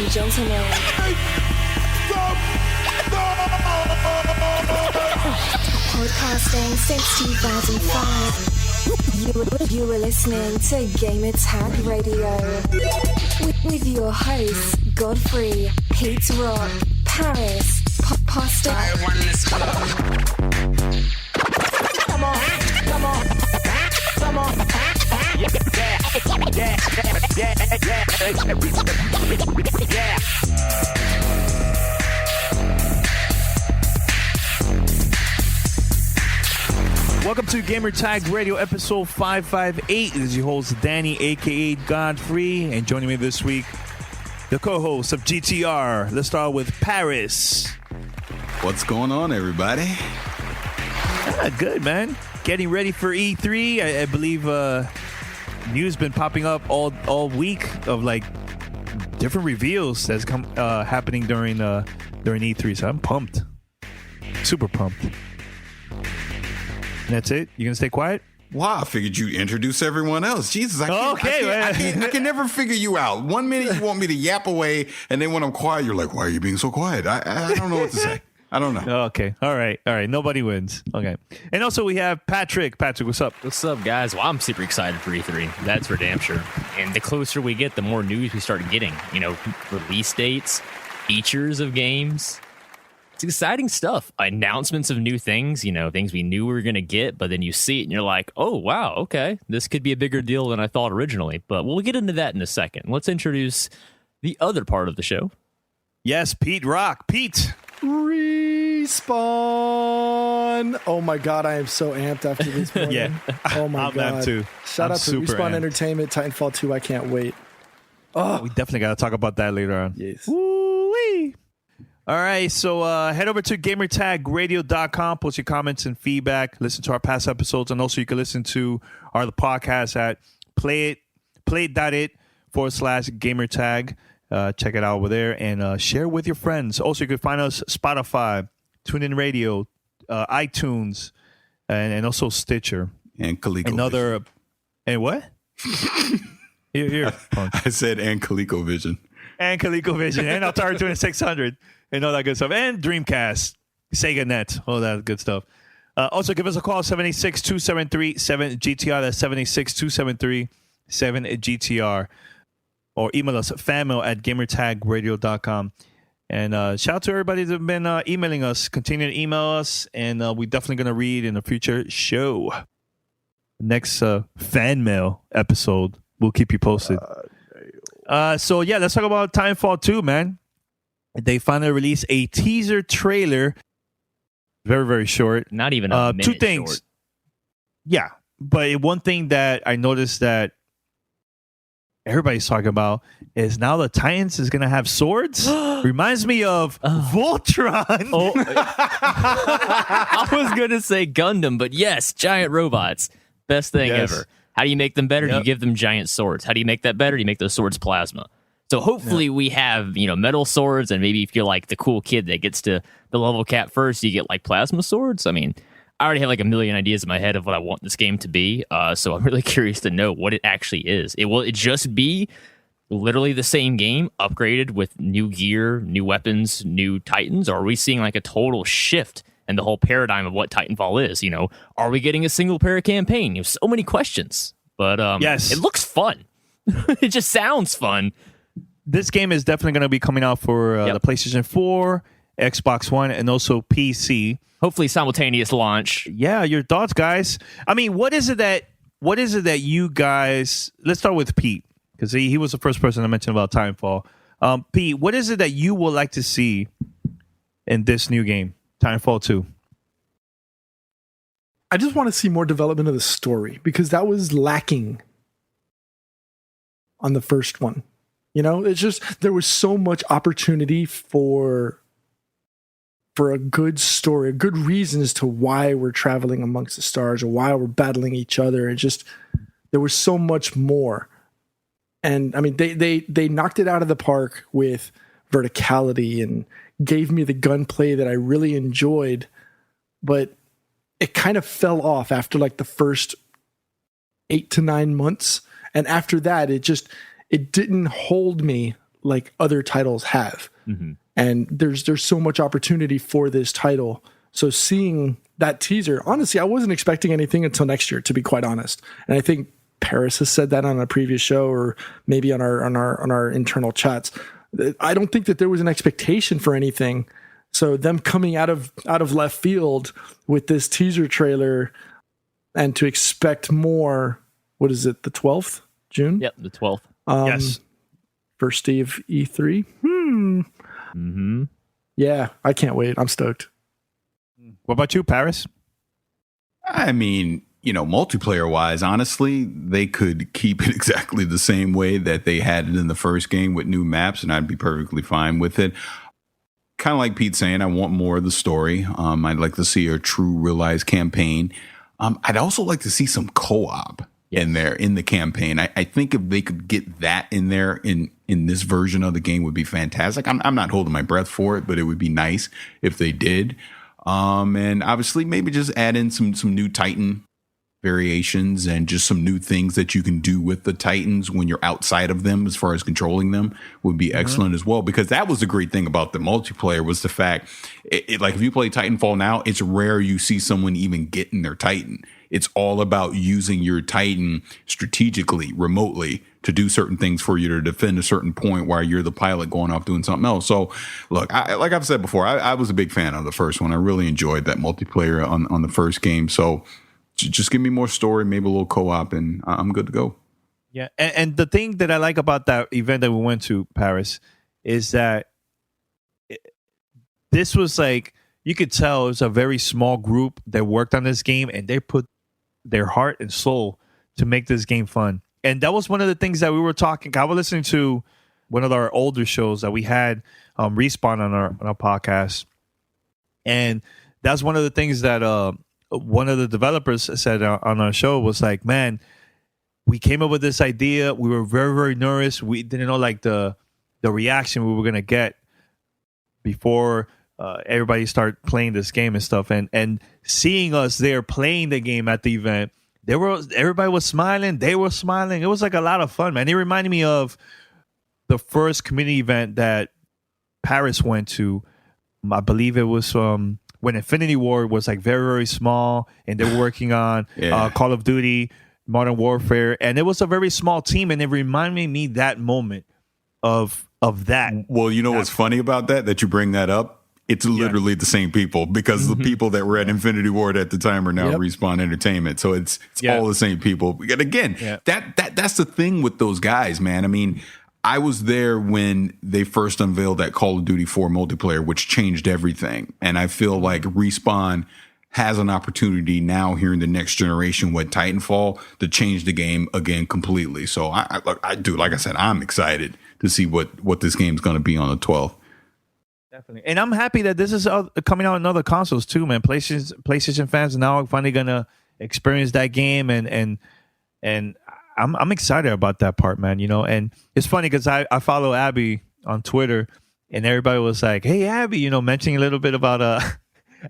and gentlemen. Podcasting since 2005. You were listening to Gamer Tag Radio with your hosts Godfrey, Pete Rock, Paris, Pasta. Come on. Yeah. Welcome to Gamer Tag Radio episode 558. This is your host Danny, aka Godfrey, and joining me this week, the co-host of GTR. Let's start with Paris. What's going on, everybody? Good, man. Getting ready for E3. I believe news been popping up all week of like different reveals that's happening during E3. So I'm pumped, super pumped. And that's it. You gonna stay quiet? Wow, I figured you'd introduce everyone else. Jesus, I can never figure you out. 1 minute you want me to yap away, and then when I'm quiet, you're like, "Why are you being so quiet?" I don't know what to say. I don't know. Okay. All right. Nobody wins. Okay. And also we have Patrick. Patrick, what's up? What's up, guys? Well, I'm super excited for E3. That's for damn sure. And the closer we get, the more news we start getting. You know, release dates, features of games. It's exciting stuff. Announcements of new things, you know, things we knew we were going to get, but then you see it and you're like, oh, wow, okay. This could be a bigger deal than I thought originally. But we'll get into that in a second. Let's introduce the other part of the show. Yes, Pete Rock. Pete. Respawn. Oh my god, I am so amped after this morning. Yeah. Oh my I'm god. too. Shout out to Respawn amped. Entertainment, Titanfall 2. I can't wait. Oh, we definitely got to talk about that later on. Yes. Woo-wee. All right, so head over to gamertagradio.com, post your comments and feedback, listen to our past episodes, and also you can listen to our podcast at play.it/gamertag. Check it out over there and share with your friends. Also, you can find us Spotify, TuneIn Radio, iTunes, and also Stitcher. And ColecoVision. And what? Here, I said and ColecoVision. And ColecoVision, and Atari 2600, and all that good stuff. And Dreamcast, Sega Net, all that good stuff. Also, give us a call, 786-273-7GTR. That's 786-273-7GTR. Or email us at fanmail@gamertagradio.com. And shout out to everybody that's been emailing us. Continue to email us, and we're definitely going to read in a future show. Next fan mail episode, we'll keep you posted. So, yeah, let's talk about Titanfall 2, man. They finally released a teaser trailer. Very, very short. Not even a minute two things. short. Yeah, but one thing that I noticed that everybody's talking about is now the Titans is going to have swords. Reminds me of Voltron. Oh, I was going to say Gundam, but yes, giant robots. Best thing ever. How do you make them better? Yep. You give them giant swords. How do you make that better? You make those swords plasma. So hopefully we have, metal swords, and maybe if you're like the cool kid that gets to the level cap first, you get like plasma swords. I mean, I already have like a million ideas in my head of what I want this game to be. So I'm really curious to know what it actually is. Will it just be literally the same game, upgraded with new gear, new weapons, new Titans? Or are we seeing like a total shift in the whole paradigm of what Titanfall is? Are we getting a single player campaign? You have so many questions, but yes, it looks fun. It just sounds fun. This game is definitely going to be coming out for the PlayStation 4, Xbox One, and also PC. Hopefully simultaneous launch. Yeah, your thoughts, guys. I mean, what is it that you guys? Let's start with Pete, because he was the first person I mentioned about Titanfall. Pete, what is it that you would like to see in this new game, Titanfall 2? I just want to see more development of the story, because that was lacking on the first one. It's just there was so much opportunity for a good story, a good reason as to why we're traveling amongst the stars or why we're battling each other. And just there was so much more. And I mean, they knocked it out of the park with verticality and gave me the gunplay that I really enjoyed, but it kind of fell off after like the first 8 to 9 months. And after that, it didn't hold me like other titles have. Mm-hmm. And there's so much opportunity for this title. So seeing that teaser, honestly, I wasn't expecting anything until next year, to be quite honest. And I think Paris has said that on a previous show, or maybe on our internal chats. I don't think that there was an expectation for anything. So them coming out of left field with this teaser trailer, and to expect more. What is it? The 12th June? Yep, the 12th. Yes. First day of E3. Mm-hmm. Yeah, I can't wait. I'm stoked. What about you, Paris? I mean, multiplayer wise, honestly, they could keep it exactly the same way that they had it in the first game with new maps, and I'd be perfectly fine with it. Kind of like Pete saying, I want more of the story. I'd like to see a true realized campaign. I'd also like to see some co-op in there in the campaign. I think if they could get that in there in this version of the game would be fantastic. I'm not holding my breath for it, but it would be nice if they did. And obviously maybe just add in some new Titan variations and just some new things that you can do with the Titans when you're outside of them as far as controlling them would be excellent as well, because that was the great thing about the multiplayer was the fact like if you play Titanfall now, it's rare you see someone even getting their Titan. It's all about using your Titan strategically, remotely, to do certain things for you to defend a certain point while you're the pilot going off doing something else. So, look, like I've said before, I was a big fan of the first one. I really enjoyed that multiplayer on the first game. So, just give me more story, maybe a little co-op, and I'm good to go. Yeah, and the thing that I like about that event that we went to, Paris, is that this was like, you could tell it was a very small group that worked on this game, and they put their heart and soul to make this game fun. And that was one of the things that we were talking. I was listening to one of our older shows that we had Respawn on our podcast, and that's one of the things that one of the developers said on our show was like, man, we came up with this idea. We were very, very nervous. We didn't know like the reaction we were going to get before everybody started playing this game and stuff. And seeing us there playing the game at the event, everybody was smiling. They were smiling. It was like a lot of fun, man. It reminded me of the first community event that Paris went to. I believe it was when Infinity Ward was like very, very small, and they were working on Call of Duty, Modern Warfare, and it was a very small team, and it reminded me that moment of that. Well, you know what's funny about that you bring that up? It's literally the same people, because the people that were at Infinity Ward at the time are now Respawn Entertainment. So it's all the same people. And again, that's the thing with those guys, man. I mean, I was there when they first unveiled that Call of Duty 4 multiplayer, which changed everything. And I feel like Respawn has an opportunity now here in the next generation with Titanfall to change the game again completely. So I do, like I said, I'm excited to see what this game's going to be on the 12th. Definitely. And I'm happy that this is coming out on other consoles too, man. PlayStation fans are now finally going to experience that game, and I'm excited about that part, man. And it's funny because I follow Abby on Twitter, and everybody was like, "Hey, Abby," mentioning a little bit about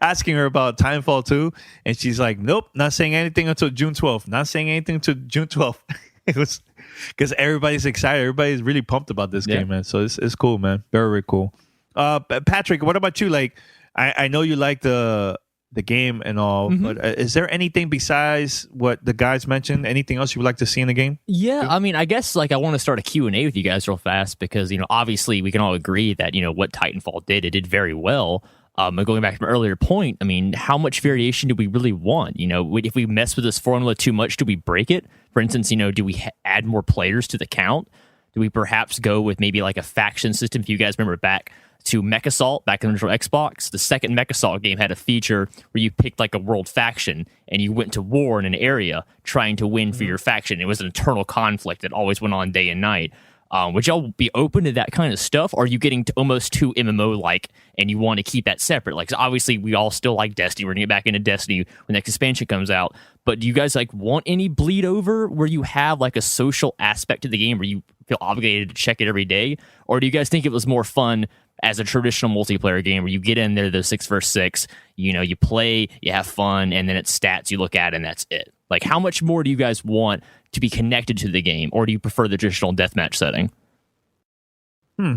asking her about Titanfall 2, and she's like, "Nope, not saying anything until June 12th. Not saying anything until June 12th." It was because everybody's excited. Everybody's really pumped about this game, man. So it's cool, man. Very, very cool. Patrick, what about you? Like, I know you like the game and all, but is there anything besides what the guys mentioned? Anything else you would like to see in the game? Yeah, I mean, I guess like I want to start a Q&A with you guys real fast because, obviously we can all agree that, what Titanfall did, it did very well. And going back to my earlier point, I mean, how much variation do we really want? If we mess with this formula too much, do we break it? For instance, do we add more players to the count? Do we perhaps go with maybe like a faction system? If you guys remember back to Mech Assault back in the original Xbox, the second Mech Assault game had a feature where you picked like a world faction and you went to war in an area trying to win for your faction. It was an eternal conflict that always went on day and night. Would y'all be open to that kind of stuff? Or are you getting to almost too MMO-like and you want to keep that separate? Like, obviously, we all still like Destiny. We're going to get back into Destiny when the next expansion comes out. But do you guys like want any bleed over where you have like a social aspect to the game where you feel obligated to check it every day? Or do you guys think it was more fun as a traditional multiplayer game where you get in there, the 6 versus 6, you play, you have fun, and then it's stats you look at, and that's it? Like, how much more do you guys want to be connected to the game, or do you prefer the traditional deathmatch setting?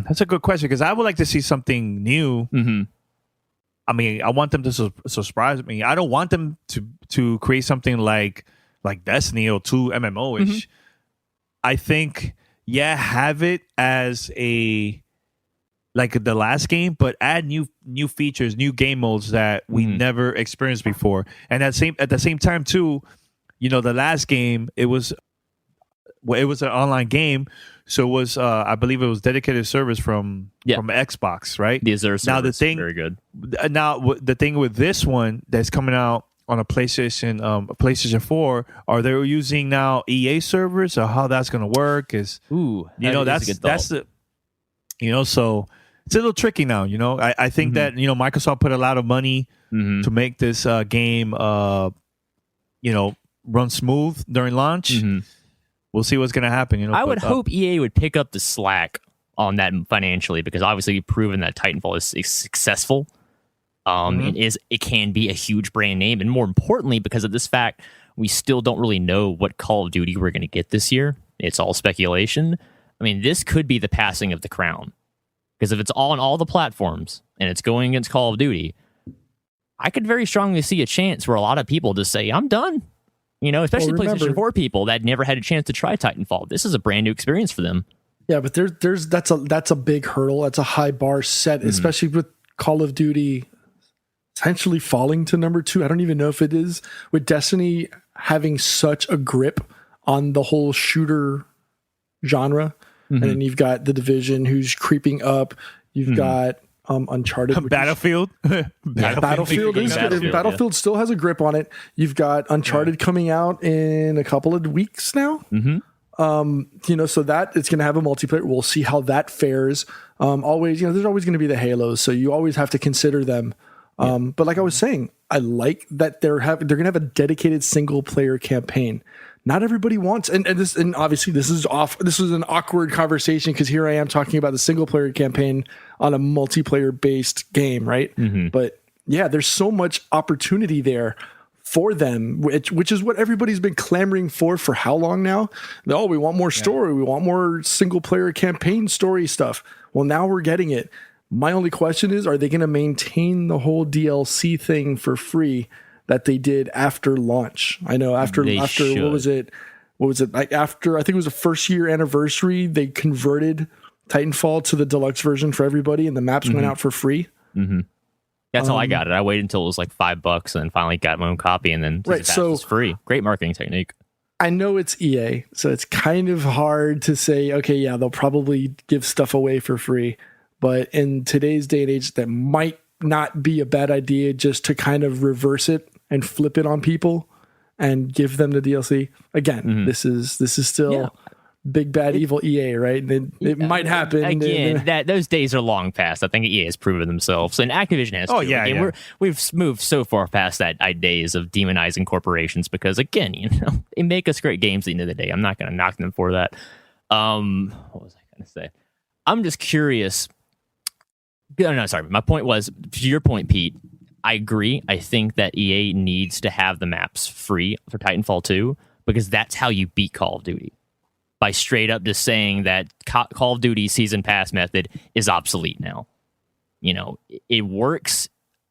That's a good question because I would like to see something new. Mm-hmm. I mean, I want them to surprise me. I don't want them to create something like Destiny or 2 MMO-ish. Mm-hmm. I think, have it as like the last game, but add new features, new game modes that we never experienced before. And at the same time too, the last game it was an online game, so it was I believe it was dedicated service from Xbox, right? The Azure service, now the thing, very good. Now the thing with this one that's coming out on a PlayStation 4, are they using now EA servers, or how that's going to work? Is that's the so it's a little tricky now. I think that Microsoft put a lot of money to make this game run smooth during launch. We'll see what's going to happen. I would hope EA would pick up the slack on that financially, because obviously we've proven that Titanfall is successful. It can be a huge brand name, and more importantly, because of this fact, we still don't really know what Call of Duty we're going to get this year. It's all speculation. I mean, this could be the passing of the crown, because if it's on all the platforms and it's going against Call of Duty, I could very strongly see a chance where a lot of people just say, I'm done. Especially PlayStation 4 people that never had a chance to try Titanfall. This is a brand new experience for them. Yeah, but that's a big hurdle. That's a high bar set, especially with Call of Duty essentially falling to number 2. I don't even know if it is, with Destiny having such a grip on the whole shooter genre. And then you've got The Division, who's creeping up. You've got Uncharted, Battlefield. Battlefield still has a grip on it. You've got Uncharted coming out in a couple of weeks now. So that it's going to have a multiplayer. We'll see how that fares. Always, there's always going to be the Halos, so you always have to consider them. But like I was saying, I like that they're going to have a dedicated single player campaign. Not everybody wants, and obviously this is an awkward conversation, because here I am talking about the single player campaign on a multiplayer based game, right? But yeah, there's so much opportunity there for them, which is what everybody's been clamoring for how long now? Oh, we want more story. We want more single player campaign story stuff. Well, now we're getting it. My only question is, are they going to maintain the whole DLC thing for free that they did after launch? I know after should. what was it? Like after, I think it was the first year anniversary, they converted Titanfall to the deluxe version for everybody, and the maps went out for free. That's how I got it. I waited until it was like $5 and then finally got my own copy, and then it's free. Great marketing technique. I know it's EA, so it's kind of hard to say, okay, yeah, they'll probably give stuff away for free. But in today's day and age, that might not be a bad idea, just to kind of reverse it and flip it on people and give them the DLC. Again, this is still big bad evil EA, right? It might happen again. That those days are long past. I think EA has proven themselves, and Activision has. We've moved so far past that days of demonizing corporations, because again, they make us great games at the end of the day. I'm not going to knock them for that. What was I going to say? I'm just curious. No, sorry. My point was, to your point, Pete, I agree. I think that EA needs to have the maps free for Titanfall 2, because that's how you beat Call of Duty. By straight up just saying that Call of Duty Season Pass method is obsolete now. It works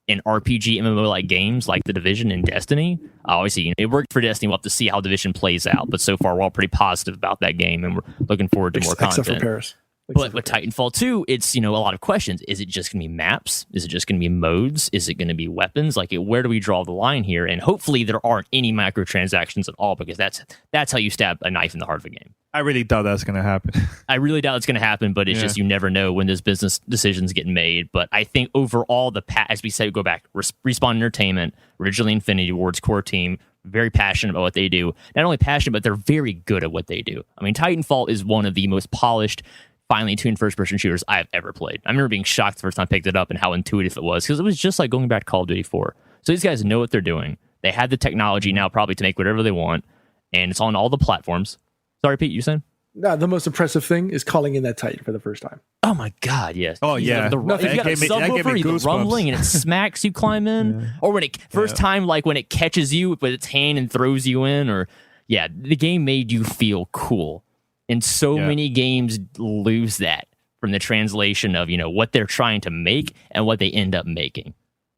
in RPG MMO-like games like The Division and Destiny. Obviously, it worked for Destiny. We'll have to see how Division plays out. But so far, we're all pretty positive about that game, and we're looking forward to more content. Except for Paris. But with Titanfall 2, it's, a lot of questions. Is it just going to be maps? Is it just going to be modes? Is it going to be weapons? Where do we draw the line here? And hopefully there aren't any microtransactions at all, because that's how you stab a knife in the heart of a game. I really doubt that's going to happen. I really doubt it's going to happen, but it's just, you never know when those business decisions get made. But I think overall, as we said, go back, Respawn Entertainment, originally Infinity Ward's core team, very passionate about what they do. Not only passionate, but they're very good at what they do. I mean, Titanfall is one of the most polished, finely tuned first-person shooters I've ever played. I remember being shocked the first time I picked it up and how intuitive it was, because it was just like going back to Call of Duty 4. So these guys know what they're doing. They have the technology now probably to make whatever they want, and it's on all the platforms. Sorry, Pete, you saying? No, the most impressive thing is calling in that Titan for the first time. Oh my God, yes. Oh yeah. If you got a subwoofer, the rumbling, and it smacks you climb in. Or when it first time, like when it catches you with its hand and throws you in, or the game made you feel cool. And so many games lose that from the translation of, what they're trying to make and what they end up making.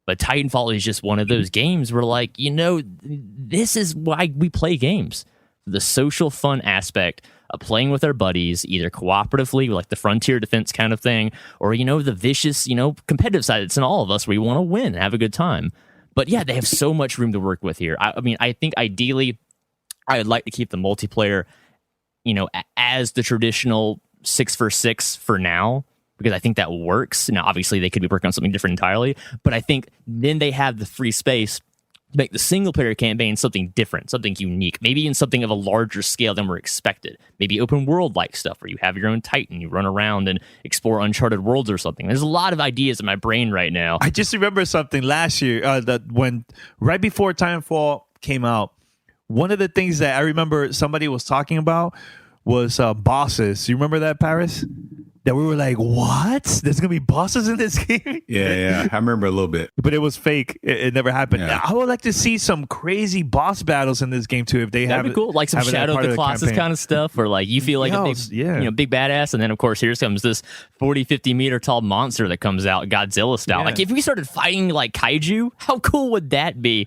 But Titanfall is just one of those games where, like, this is why we play games. The social fun aspect of playing with our buddies, either cooperatively, like the frontier defense kind of thing, or, the vicious, competitive side that's in all of us where we want to win and have a good time. But yeah, they have so much room to work with here. I mean, I think ideally I would like to keep the multiplayer, as the traditional 6v6 for now, because I think that works. Now, obviously, they could be working on something different entirely, but I think then they have the free space to make the single-player campaign something different, something unique, maybe even something of a larger scale than we're expected. Maybe open world-like stuff where you have your own Titan, you run around and explore uncharted worlds or something. There's a lot of ideas in my brain right now. I just remember something last year that when right before Titanfall came out, one of the things that I remember somebody was talking about was bosses. You remember that, Paris? That we were like, what? There's going to be bosses in this game? Yeah. I remember a little bit. But it was fake. It never happened. Yeah. I would like to see some crazy boss battles in this game, too, if they have That'd be cool. Like some Shadow of the Colossus kind of stuff, where like you feel like a big, big badass. And then, of course, here comes this 40, 50 meter tall monster that comes out Godzilla style. Yeah. Like if we started fighting like kaiju, how cool would that be?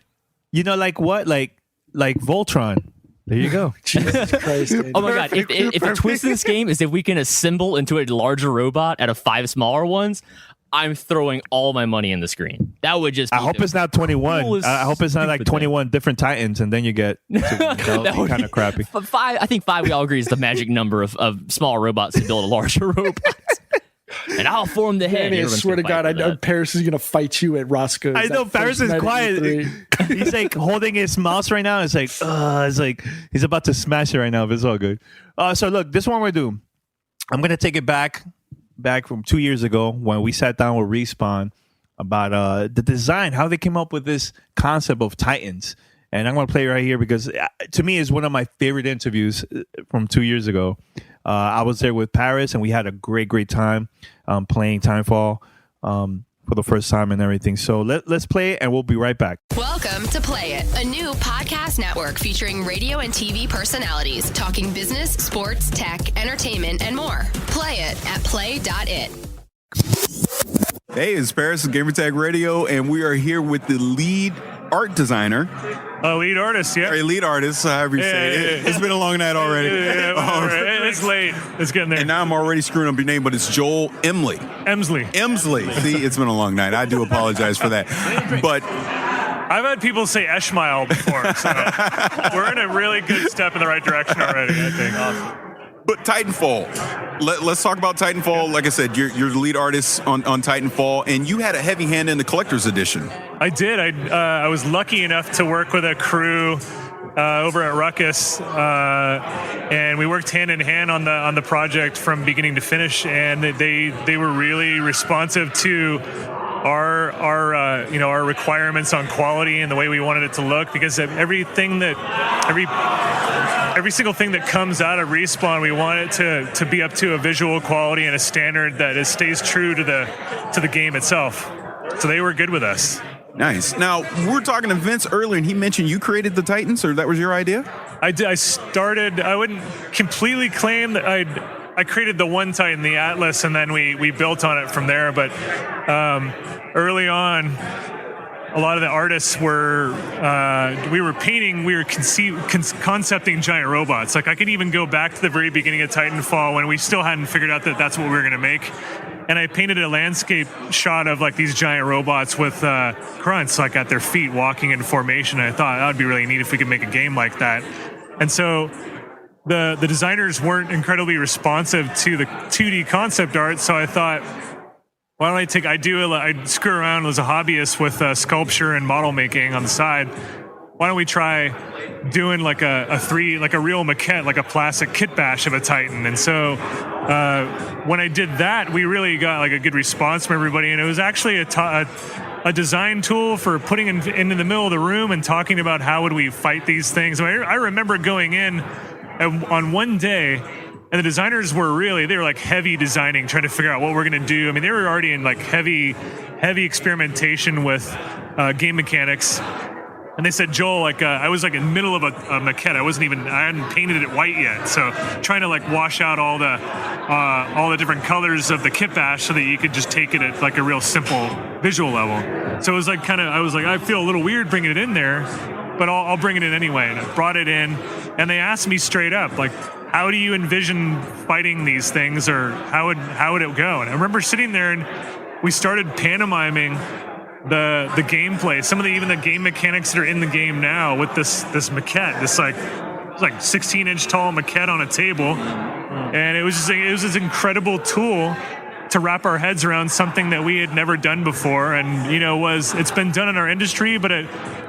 Like what? Like Voltron. There you go. Jesus Christ. Dude. Oh my God. If a twist in this game is if we can assemble into a larger robot out of 5 smaller ones, I'm throwing all my money in the screen. That would just be I hope it's not 21. I hope it's not like 21 different Titans and then you get that would be kind of crappy. 5, I think 5 we all agree is the magic number of small robots to build a larger robot. And I'll form the head. I swear to God, I know Paris is going to fight you at Roscoe's. I know Paris is quiet. He's like holding his mouse right now. It's like he's about to smash it right now, but it's all good. So look, this one we're doing. I'm going to take it back from 2 years ago when we sat down with Respawn about the design, how they came up with this concept of Titans. And I'm going to play it right here because to me it's one of my favorite interviews from 2 years ago. I was there with Paris and we had a great time playing Titanfall for the first time and everything. So let's play it and we'll be right back. Welcome to Play It, a new podcast network featuring radio and TV personalities talking business, sports, tech, entertainment, and more. Play it at play.it. Hey, it's Paris of Gamertag Radio, and we are here with the lead art designer. Lead artist, yeah. Or lead artist, however you say it. It's been a long night already. It's late. It's getting there. And now I'm already screwing up your name, but it's Joel Emslie. Emslie. See, it's been a long night. I do apologize for that. But I've had people say Eshmile before, so we're in a really good step in the right direction already, I think. Awesome. But Titanfall, let's talk about Titanfall. Like I said, you're the lead artist on Titanfall, and you had a heavy hand in the collector's edition. I did. I was lucky enough to work with a crew over at Ruckus, and we worked hand in hand on the project from beginning to finish. And they were really responsive to our requirements on quality and the way we wanted it to look, because every single thing that comes out of Respawn, we want it to be up to a visual quality and a standard that stays true to the game itself. So they were good with us. Nice. Now, we were talking to Vince earlier, and he mentioned you created the Titans, or that was your idea? I did. I wouldn't completely claim that I created the one Titan, the Atlas, and then we built on it from there. But early on, a lot of the artists were concepting giant robots. Like I could even go back to the very beginning of Titanfall when we still hadn't figured out that that's what we were going to make. And I painted a landscape shot of like these giant robots with grunts like at their feet walking in formation. And I thought that would be really neat if we could make a game like that. And so the designers weren't incredibly responsive to the 2D concept art. So I thought, why don't I screw around as a hobbyist with sculpture and model making on the side. Why don't we try doing like a real maquette, like a plastic kit bash of a Titan? And so when I did that, we really got like a good response from everybody. And it was actually a design tool for putting into the middle of the room and talking about how would we fight these things. I remember going in on one day, and the designers were like heavy designing, trying to figure out what we're going to do. I mean, they were already in like heavy experimentation with game mechanics. And they said, Joel, like I was like in the middle of a maquette. I hadn't painted it white yet. So trying to like wash out all the different colors of the kit bash so that you could just take it at like a real simple visual level. So it was like I was like, I feel a little weird bringing it in there, but I'll bring it in anyway. And I brought it in, and they asked me straight up, like, how do you envision fighting these things, or how would it go? And I remember sitting there and we started pantomiming the gameplay, some of even the game mechanics that are in the game now with this maquette, this like 16-inch tall maquette on a table, and it was this incredible tool to wrap our heads around something that we had never done before, and it's been done in our industry, but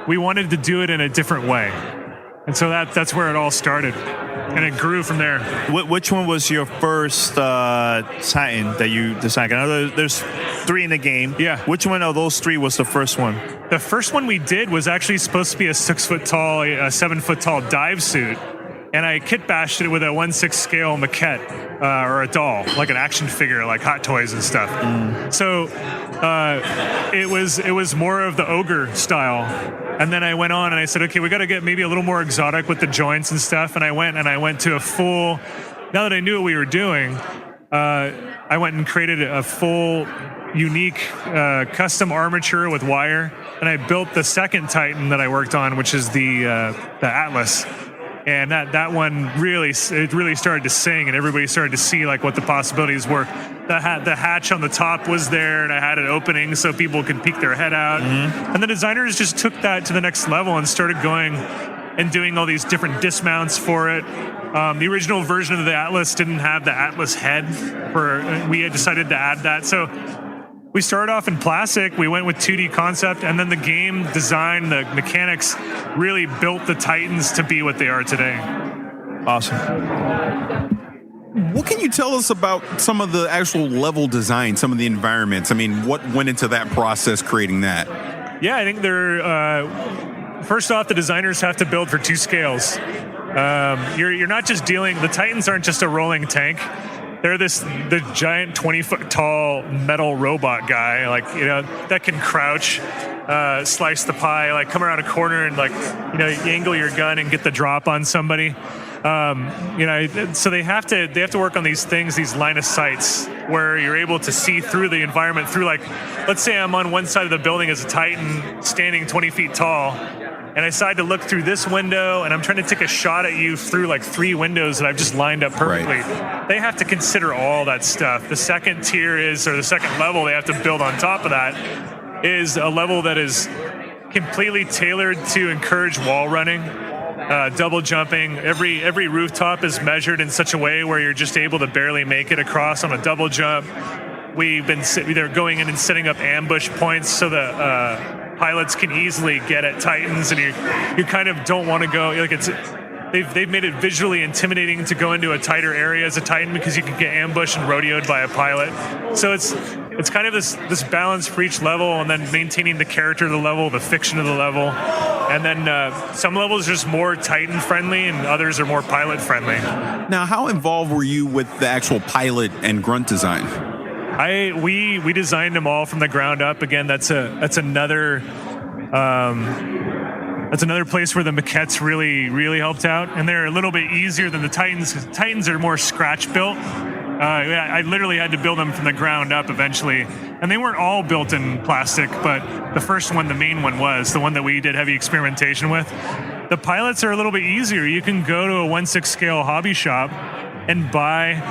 we wanted to do it in a different way, and so that's where it all started. And it grew from there. Which one was your first Titan that you designed? I know there's 3 in the game. Yeah. Which one of those 3 was the first one? The first one we did was actually supposed to be a 6-foot tall, 7-foot tall dive suit. And I kit bashed it with a 1/6 scale maquette or a doll, like an action figure, like Hot Toys and stuff. So it was more of the ogre style. And then I went on and I said, okay, we got to get maybe a little more exotic with the joints and stuff. And I went to a full. Now that I knew what we were doing, I went and created a full, unique custom armature with wire. And I built the second Titan that I worked on, which is the Atlas. And that one really started to sing, and everybody started to see like what the possibilities were. The hatch on the top was there, and I had an opening so people could peek their head out. And the designers just took that to the next level and started going and doing all these different dismounts for it. The original version of the Atlas didn't have the Atlas head. We had decided to add that. So we started off in plastic, we went with 2D concept, and then the game design, the mechanics really built the Titans to be what they are today. Awesome. What can you tell us about some of the actual level design, some of the environments? I mean, what went into that process creating that? Yeah, I think first off, the designers have to build for 2 scales. You're not just the Titans aren't just a rolling tank. They're the giant 20-foot tall metal robot guy, that can crouch, slice the pie, like come around a corner and you angle your gun and get the drop on somebody. So they have to work on these things, these line of sights, where you're able to see through the environment through, let's say I'm on one side of the building as a Titan standing 20 feet tall, and I decide to look through this window, and I'm trying to take a shot at you through 3 windows that I've just lined up perfectly. Right. They have to consider all that stuff. The second tier the second level they have to build on top of that is a level that is completely tailored to encourage wall running, double jumping. Every rooftop is measured in such a way where you're just able to barely make it across on a double jump. We've been either going in and setting up ambush points so that pilots can easily get at Titans, and you kind of don't want to go they've made it visually intimidating to go into a tighter area as a Titan because you can get ambushed and rodeoed by a pilot. So it's kind of this balance for each level, and then maintaining the character of the level, the fiction of the level, and then some levels are just more Titan friendly and others are more pilot friendly. Now, how involved were you with the actual pilot and grunt design? We designed them all from the ground up. Again, that's another place where the maquettes really helped out, and they're a little bit easier than the Titans, because Titans are more scratch built. I literally had to build them from the ground up eventually, and they weren't all built in plastic, but the first one, the main one, was the one that we did heavy experimentation with. The pilots are a little bit easier. You can go to a 1/6 scale hobby shop and buy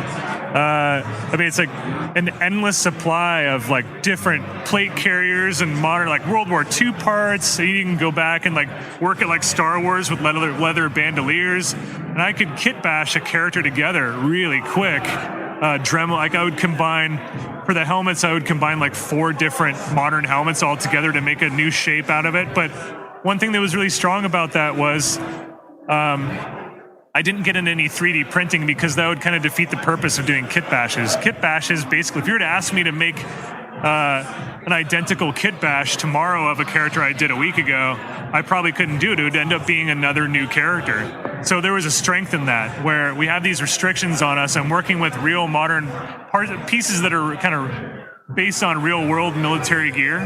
it's like an endless supply of different plate carriers and modern World War II parts, so you can go back and work at Star Wars with leather bandoliers, and I could kit bash a character together really quick. Dremel, I would combine for the helmets, I would combine 4 different modern helmets all together to make a new shape out of it. But one thing that was really strong about that was I didn't get into any 3D printing, because that would kind of defeat the purpose of doing kit bashes. Kit bashes, basically, if you were to ask me to make an identical kit bash tomorrow of a character I did a week ago, I probably couldn't do it. It would end up being another new character. So there was a strength in that, where we have these restrictions on us. I'm working with real modern pieces that are kind of based on real world military gear.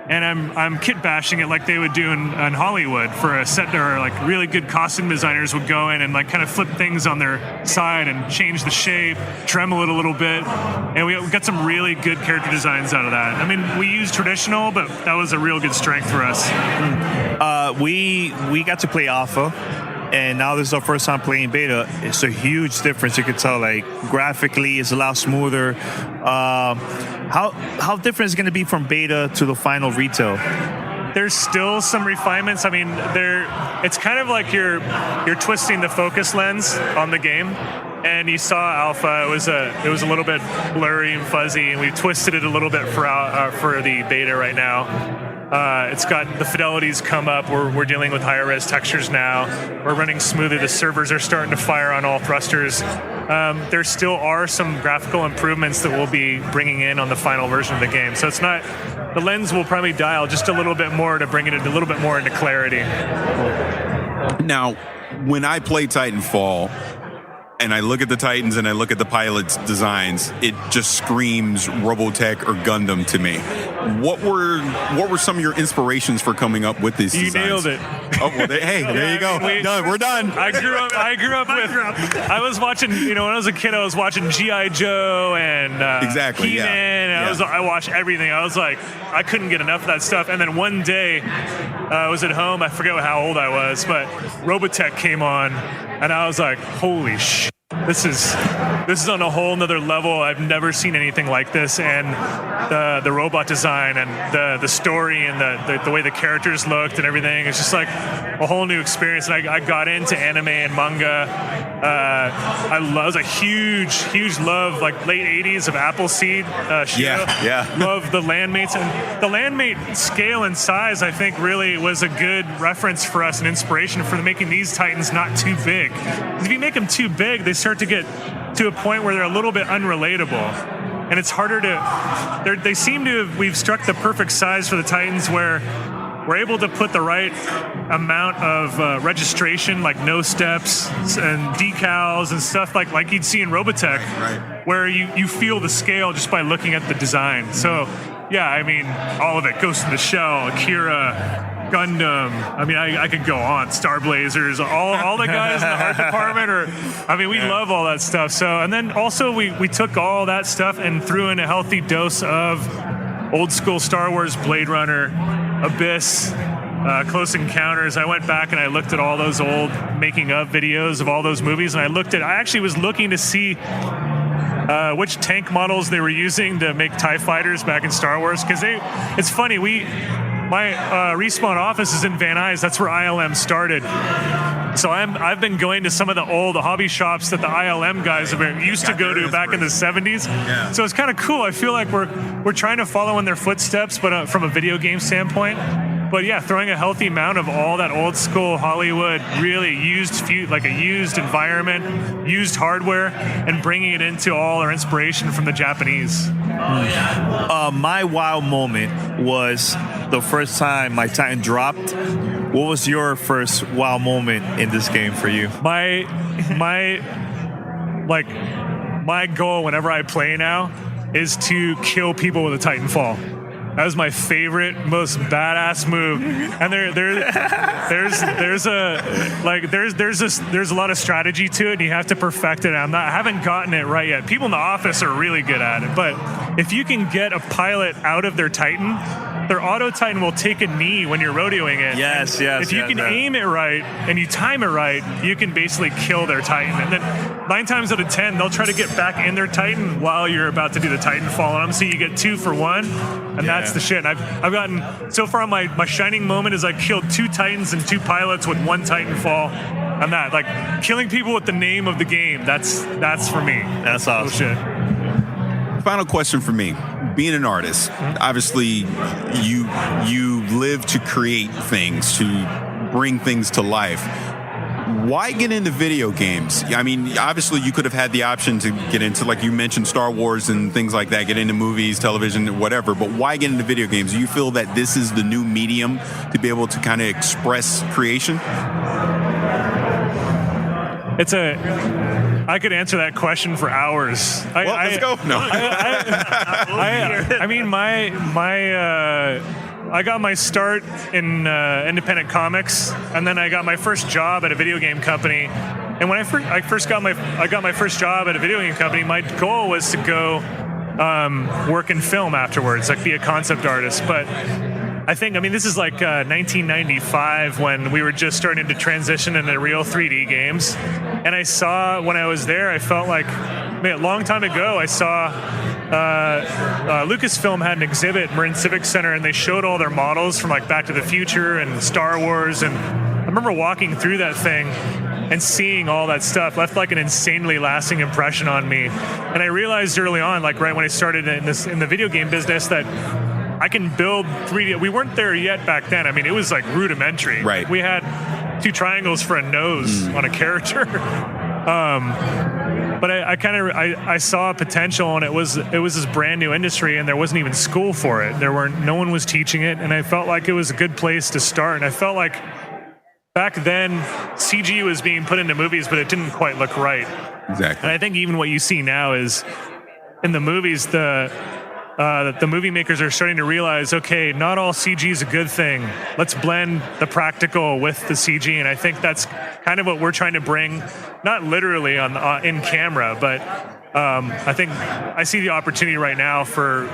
and I'm kit bashing it like they would do in Hollywood for a set. Or like really good costume designers would go in and like kind of flip things on their side and change the shape, tremble it a little bit, and we got some really good character designs out of that. I mean, we used traditional, but that was a real good strength for us. We got to play alpha, and now this is our first time playing beta. It's a huge difference. You could tell, like, graphically it's a lot smoother. How different is it going to be from beta to the final retail? There's still some refinements. I mean, it's kind of like you're twisting the focus lens on the game. And you saw alpha; it was a little bit blurry and fuzzy, and we twisted it a little bit for the beta right now. It's got the fidelities come up. We're dealing with higher res textures now. We're running smoothly. The servers are starting to fire on all thrusters. There still are some graphical improvements that we'll be bringing in on the final version of the game. So it's not, the lens will probably dial just a little bit more to bring it a little bit more into clarity. Now, when I play Titanfall, and I look at the Titans and I look at the pilots' designs, it just screams Robotech or Gundam to me. What were some of your inspirations for coming up with these designs? You nailed it. Oh, well, there you go. Done. We're done. I grew up with. I was watching. When I was a kid, I was watching G.I. Joe and exactly, He-Man. Yeah. And I watched everything. I was like, I couldn't get enough of that stuff. And then one day, I was at home. I forget how old I was, but Robotech came on, and I was like, holy shit. This is on a whole nother level. I've never seen anything like this, and the robot design and the story and the way the characters looked and everything. It's just like a whole new experience. And I got into anime and manga. I was a huge love, like late 80s of Appleseed. Yeah. Love the Landmates, and the Landmate scale and size, I think, really was a good reference for us and inspiration for making these Titans not too big. If you make them too big, they start to get to a point where they're a little bit unrelatable, and it's harder to. They seem to have. We've struck the perfect size for the Titans where we're able to put the right amount of registration, like no steps and decals and stuff like you'd see in Robotech, right. Where you feel the scale just by looking at the design. So, yeah, I mean, all of it. Ghost in the Shell, Akira, Gundam. I mean, I could go on. Star Blazers, all the guys in the art department we love all that stuff. So, and then also we took all that stuff and threw in a healthy dose of old school Star Wars, Blade Runner, Abyss, Close Encounters. I went back and I looked at all those old making of videos of all those movies, and I actually was looking to see which tank models they were using to make TIE fighters back in Star Wars, because it's funny, my Respawn office is in Van Nuys. That's where ILM started. So I've been going to some of the old hobby shops that the ILM guys used to go to back in the 70s. Yeah. So it's kind of cool. I feel like we're trying to follow in their footsteps, but from a video game standpoint. But yeah, throwing a healthy amount of all that old school Hollywood, really used, like a used environment, used hardware, and bringing it into all our inspiration from the Japanese. My wow moment was the first time my Titan dropped. What was your first wow moment in this game for you? My goal whenever I play now is to kill people with a Titanfall. That was my favorite, most badass move. And there's a lot of strategy to it, and you have to perfect it. I haven't gotten it right yet. People in the office are really good at it, but if you can get a pilot out of their Titan, their auto Titan will take a knee when you're rodeoing it. Yes. If you can aim it right and you time it right, you can basically kill their Titan. And then 9 times out of 10, they'll try to get back in their Titan while you're about to do the Titanfall on them. So you get 2 for 1, and that's the shit. And I've gotten, so far my shining moment is I killed 2 Titans and 2 pilots with 1 Titanfall. And that, like, killing people with the name of the game, that's for me. That's awesome. Shit. Final question for me. Being an artist, obviously you live to create things, to bring things to life. Why get into video games? I mean, obviously you could have had the option to get into, like you mentioned, Star Wars and things like that, get into movies, television, whatever, but why get into video games? Do you feel that this is the new medium to be able to kind of express creation? I could answer that question for hours. Let's go. No. I mean, I got my start in independent comics, and then I got my first job at a video game company. And when I got my first job at a video game company, my goal was to go work in film afterwards, like be a concept artist. But I mean, this is like 1995 when we were just starting to transition into real 3D games. And I saw, when I was there, I felt like, a long time ago, I saw Lucasfilm had an exhibit in Marin Civic Center, and they showed all their models from like Back to the Future and Star Wars. And I remember walking through that thing and seeing all that stuff left like an insanely lasting impression on me. And I realized early on, like right when I started in the video game business, that I can build 3D. We weren't there yet back then. I mean, it was like rudimentary. Right. We had 2 triangles for a nose on a character. But I saw potential, and it was this brand new industry, and there wasn't even school for it. No one was teaching it, and I felt like it was a good place to start. And I felt like back then CG was being put into movies, but it didn't quite look right. Exactly. And I think even what you see now is in the movies, the movie makers are starting to realize, okay, not all CG is a good thing. Let's blend the practical with the CG, and I think that's kind of what we're trying to bring, not literally in camera, but I think I see the opportunity right now for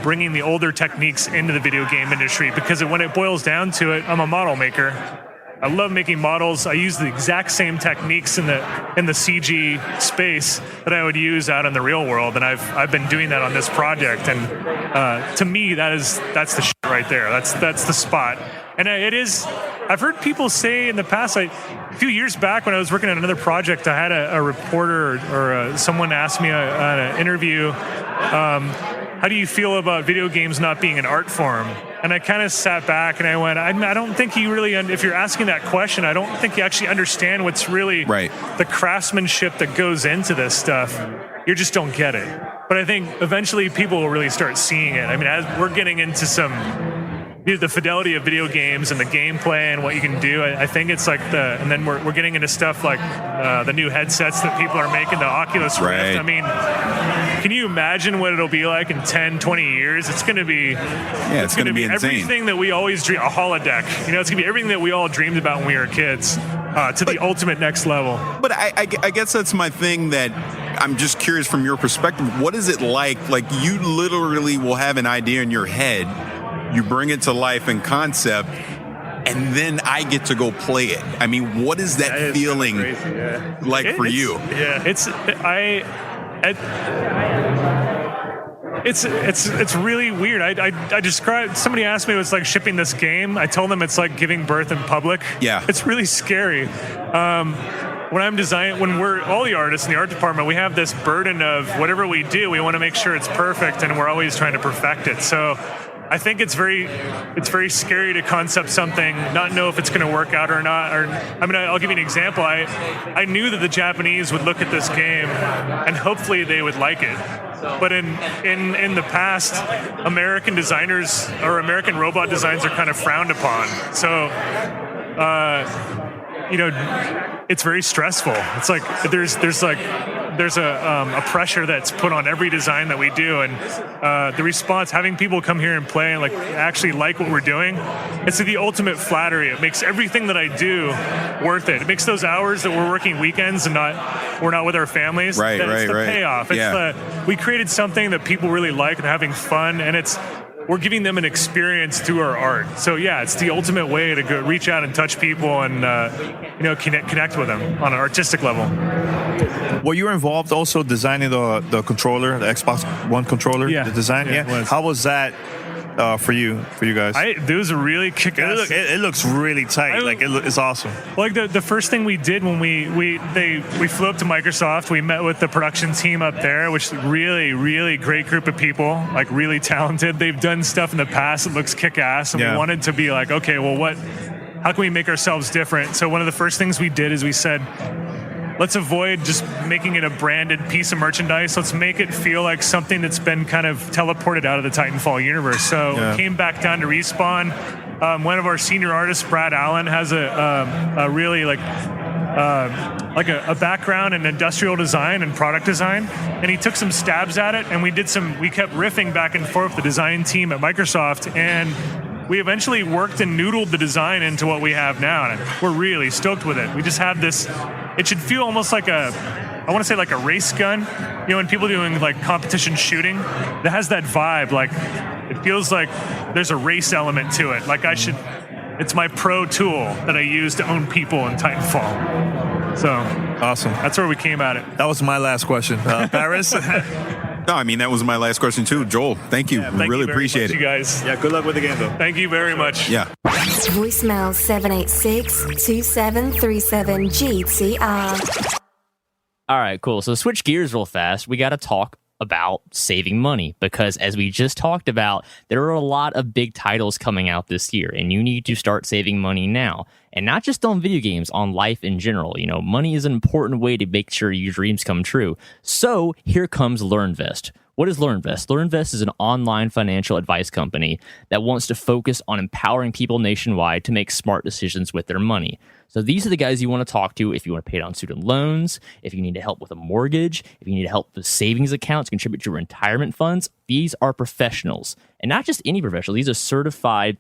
bringing the older techniques into the video game industry, because when it boils down to it, I'm a model maker. I love making models. I use the exact same techniques in the CG space that I would use out in the real world, and I've been doing that on this project. And to me, that's the shit right there. That's the spot. And it is. I've heard people say in the past, a few years back when I was working on another project, I had a reporter or someone asked me on an interview, how do you feel about video games not being an art form? And I kind of sat back and I went, I don't think you really, if you're asking that question, I don't think you actually understand what's really the craftsmanship that goes into this stuff. You just don't get it. But I think eventually people will really start seeing it. I mean, as we're getting into the fidelity of video games and the gameplay and what you can do, I think it's like and then we're getting into stuff like the new headsets that people are making, the Oculus Rift. I mean, can you imagine what it'll be like in 10, 20 years? It's going to be, it's going to be insane. Everything that we always dream, a holodeck. It's going to be everything that we all dreamed about when we were kids, to the ultimate next level. But I guess that's my thing, that I'm just curious from your perspective. What is it like? Like, you literally will have an idea in your head, you bring it to life in concept, and then I get to go play it. I mean, what is that feeling like for you? Yeah, it's really weird. I described, somebody asked me, it was like shipping this game. I told them it's like giving birth in public. Yeah. It's really scary. When I'm designing, when we're all the artists in the art department, we have this burden of whatever we do, we want to make sure it's perfect, and we're always trying to perfect it. So I think it's very scary to concept something, not know if it's going to work out or not. I'll give you an example. I knew that the Japanese would look at this game and hopefully they would like it. But in the past, American designers or American robot designs are kind of frowned upon. So, it's very stressful. It's like there's a pressure that's put on every design that we do, and the response, having people come here and play and like actually like what we're doing, it's the ultimate flattery. It makes everything that I do worth it. It makes those hours that we're working weekends and we're not with our families. It's the payoff. It's we created something that people really like and having fun, and we're giving them an experience through our art. So it's the ultimate way to go reach out and touch people and connect with them on an artistic level. Well, you were involved also designing the controller, the Xbox One controller, the design. How was that for you guys? It was a really kick-ass. It looks really tight. It's awesome. Like the first thing we did when we flew up to Microsoft, we met with the production team up there, which is really, really great group of people, like really talented. They've done stuff in the past that looks kick-ass, and we wanted to be like, okay, well, how can we make ourselves different? So one of the first things we did is we said, let's avoid just making it a branded piece of merchandise. Let's make it feel like something that's been kind of teleported out of the Titanfall universe. So we came back down to Respawn. One of our senior artists, Brad Allen, has a really like a background in industrial design and product design, and he took some stabs at it, and we kept riffing back and forth, the design team at Microsoft, and we eventually worked and noodled the design into what we have now, and we're really stoked with it. We just have this, it should feel almost like I want to say like a race gun, when people doing like competition shooting, that has that vibe, like it feels like there's a race element to it. Like it's my pro tool that I use to own people in Titanfall. So awesome. That's where we came at it. That was my last question. Paris? No, I mean, that was my last question too. Joel, thank you. Thank really you very appreciate much, it. you guys. Yeah, good luck with the game, though. Thank you very much. Yeah. Voicemail 786-2737-GTR. All right, cool. So switch gears real fast. We got to talk about saving money, because as we just talked about, there are a lot of big titles coming out this year, and you need to start saving money now. And not just on video games, on life in general. Money is an important way to make sure your dreams come true. So here comes LearnVest. What is LearnVest? LearnVest is an online financial advice company that wants to focus on empowering people nationwide to make smart decisions with their money. So these are the guys you want to talk to if you want to pay down student loans, if you need help with a mortgage, if you need help with savings accounts, contribute to retirement funds. These are professionals, and not just any professional. These are certified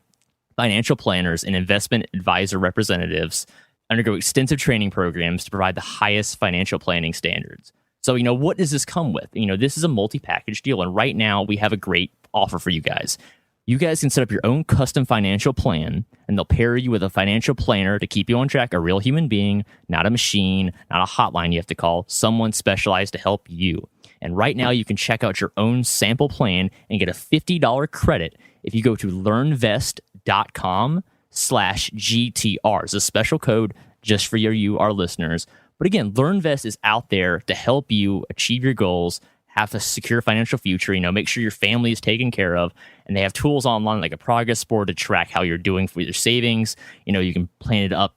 financial planners and investment advisor representatives, undergo extensive training programs to provide the highest financial planning standards. So, what does this come with? This is a multi-package deal, and right now we have a great offer for you guys. You guys can set up your own custom financial plan, and they'll pair you with a financial planner to keep you on track, a real human being, not a machine, not a hotline you have to call, someone specialized to help you. And right now you can check out your own sample plan and get a $50 credit if you go to learnvest.com/GTR. It's a special code just for you, our listeners. But again, LearnVest is out there to help you achieve your goals, have a secure financial future, make sure your family is taken care of. And they have tools online like a progress board to track how you're doing for your savings. You can plan it up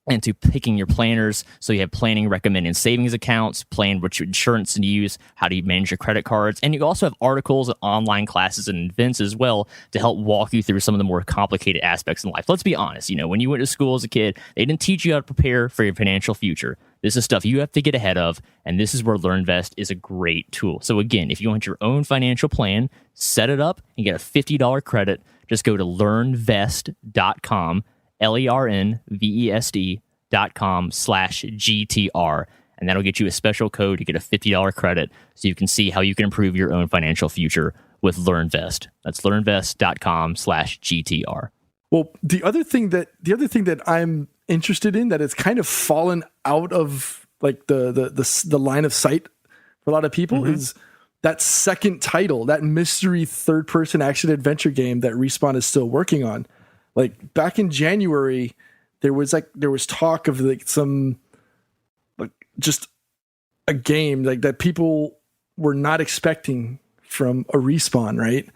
into picking your planners. So you have planning recommended savings accounts, plan which insurance to use, how do you manage your credit cards. And you also have articles, online classes, and events as well to help walk you through some of the more complicated aspects in life. Let's be honest, when you went to school as a kid, they didn't teach you how to prepare for your financial future. This is stuff you have to get ahead of, and this is where LearnVest is a great tool. So again, if you want your own financial plan, set it up and get a $50 credit. Just go to learnvest.com, LERNVESD.com/GTR, and that'll get you a special code to get a $50 credit so you can see how you can improve your own financial future with LearnVest. That's learnvest.com/GTR. Well, the other thing that I'm interested in, that it's kind of fallen out of like the line of sight for a lot of people, is that second title, that mystery third-person action adventure game that Respawn is still working on. Like back in January, there was talk of like some just a game like that people were not expecting from a Respawn, right?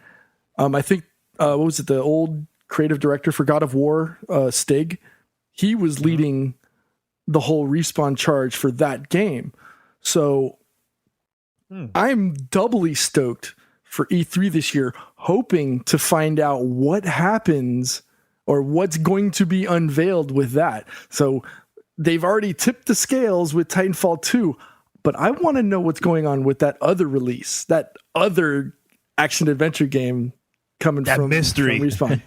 I think what was it, the old creative director for God of War, Stig? He was leading the whole Respawn charge for that game. So I'm doubly stoked for E3 this year, hoping to find out what happens or what's going to be unveiled with that. So they've already tipped the scales with Titanfall 2, but I want to know what's going on with that other release, that other action adventure game coming that from mystery from Respawn.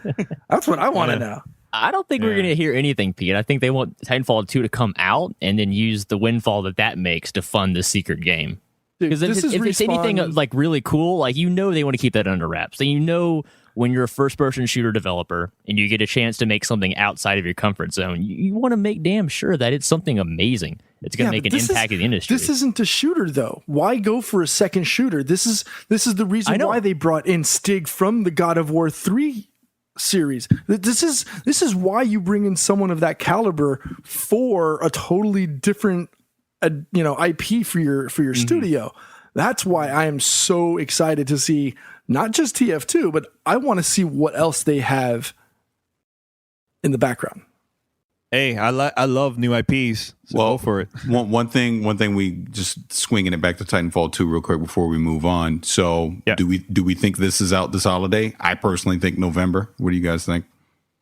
That's what I want to know. I don't think we're going to hear anything, Pete. I think they want Titanfall 2 to come out and then use the windfall that makes to fund the secret game. Because if it's anything like really cool, like they want to keep that under wraps. So when you're a first-person shooter developer and you get a chance to make something outside of your comfort zone, you want to make damn sure that it's something amazing. It's going to make an impact in the industry. This isn't a shooter, though. Why go for a second shooter? This is the reason why they brought in Stig from the God of War 3 series. This is why you bring in someone of that caliber for a totally different IP for your studio. That's why I am so excited to see not just TF2, but I want to see what else they have in the background. Hey, I love new IPs. So go for it. One thing we just swinging it back to Titanfall 2 real quick before we move on. So do we think this is out this holiday? I personally think November. What do you guys think?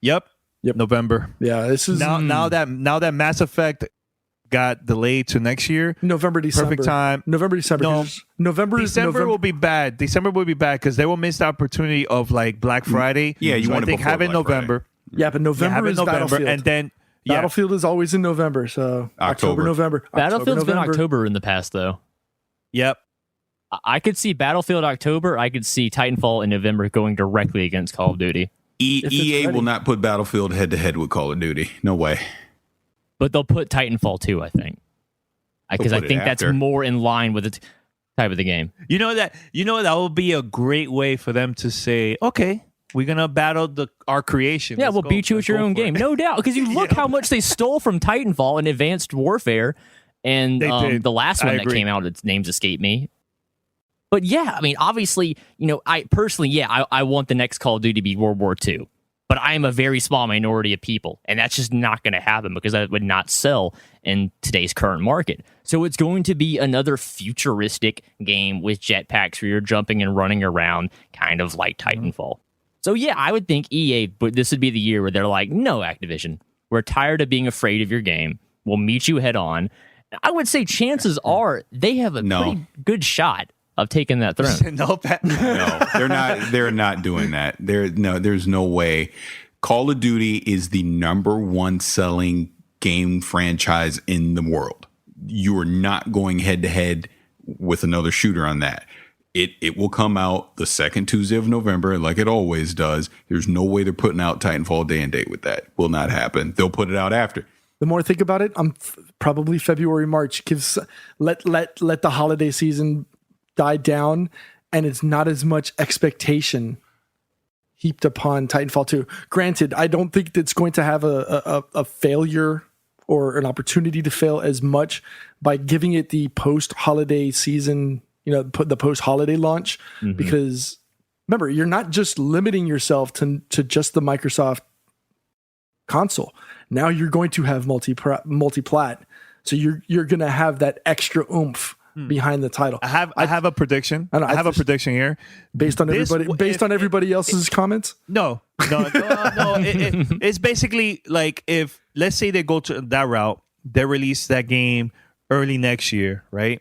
Yep. November. Yeah, this is now that Mass Effect got delayed to next year. November, December. Perfect time. November, December. No. November will be bad. December will be bad because they will miss the opportunity of like Black Friday. Yeah, you so want I think it before have it in Black November. Friday. Yeah, but November is Battlefield. and then Battlefield is always in November, so October, November. Battlefield's been November. October in the past, though. Yep. I could see Battlefield October. I could see Titanfall in November going directly against Call of Duty. EA will not put Battlefield head to head with Call of Duty. No way. But they'll put Titanfall 2, I think. Because I think that's more in line with the type of the game. You know that would be a great way for them to say, okay, we're gonna battle our creation. Yeah, we'll beat you at your own game, no doubt. Because you look how much they stole from Titanfall and Advanced Warfare, and the last one that came out, its names escape me. But yeah, I mean, obviously, I personally, I want the next Call of Duty to be World War II. But I am a very small minority of people, and that's just not going to happen because that would not sell in today's current market. So it's going to be another futuristic game with jetpacks where you're jumping and running around, kind of like Titanfall. So yeah, I would think EA, but this would be the year where they're like, no, Activision, we're tired of being afraid of your game. We'll meet you head on. I would say chances are they have a pretty good shot of taking that throne. No, they're not. They're not doing that. There's no way. Call of Duty is the number one selling game franchise in the world. You are not going head to head with another shooter on that. It will come out the second Tuesday of November, like it always does. There's no way they're putting out Titanfall day and date with that. Will not happen. They'll put it out after. The more I think about it, I'm probably February, March. Let the holiday season die down, and it's not as much expectation heaped upon Titanfall 2. Granted, I don't think it's going to have a failure or an opportunity to fail as much by giving it the post-holiday season, the post-holiday launch, because remember, you're not just limiting yourself to just the Microsoft console. Now you're going to have multi-plat. So you're going to have that extra oomph behind the title. I have a prediction. I have a prediction here based on everybody else's comments. No. It's basically like, if let's say they go to that route, they release that game early next year, right?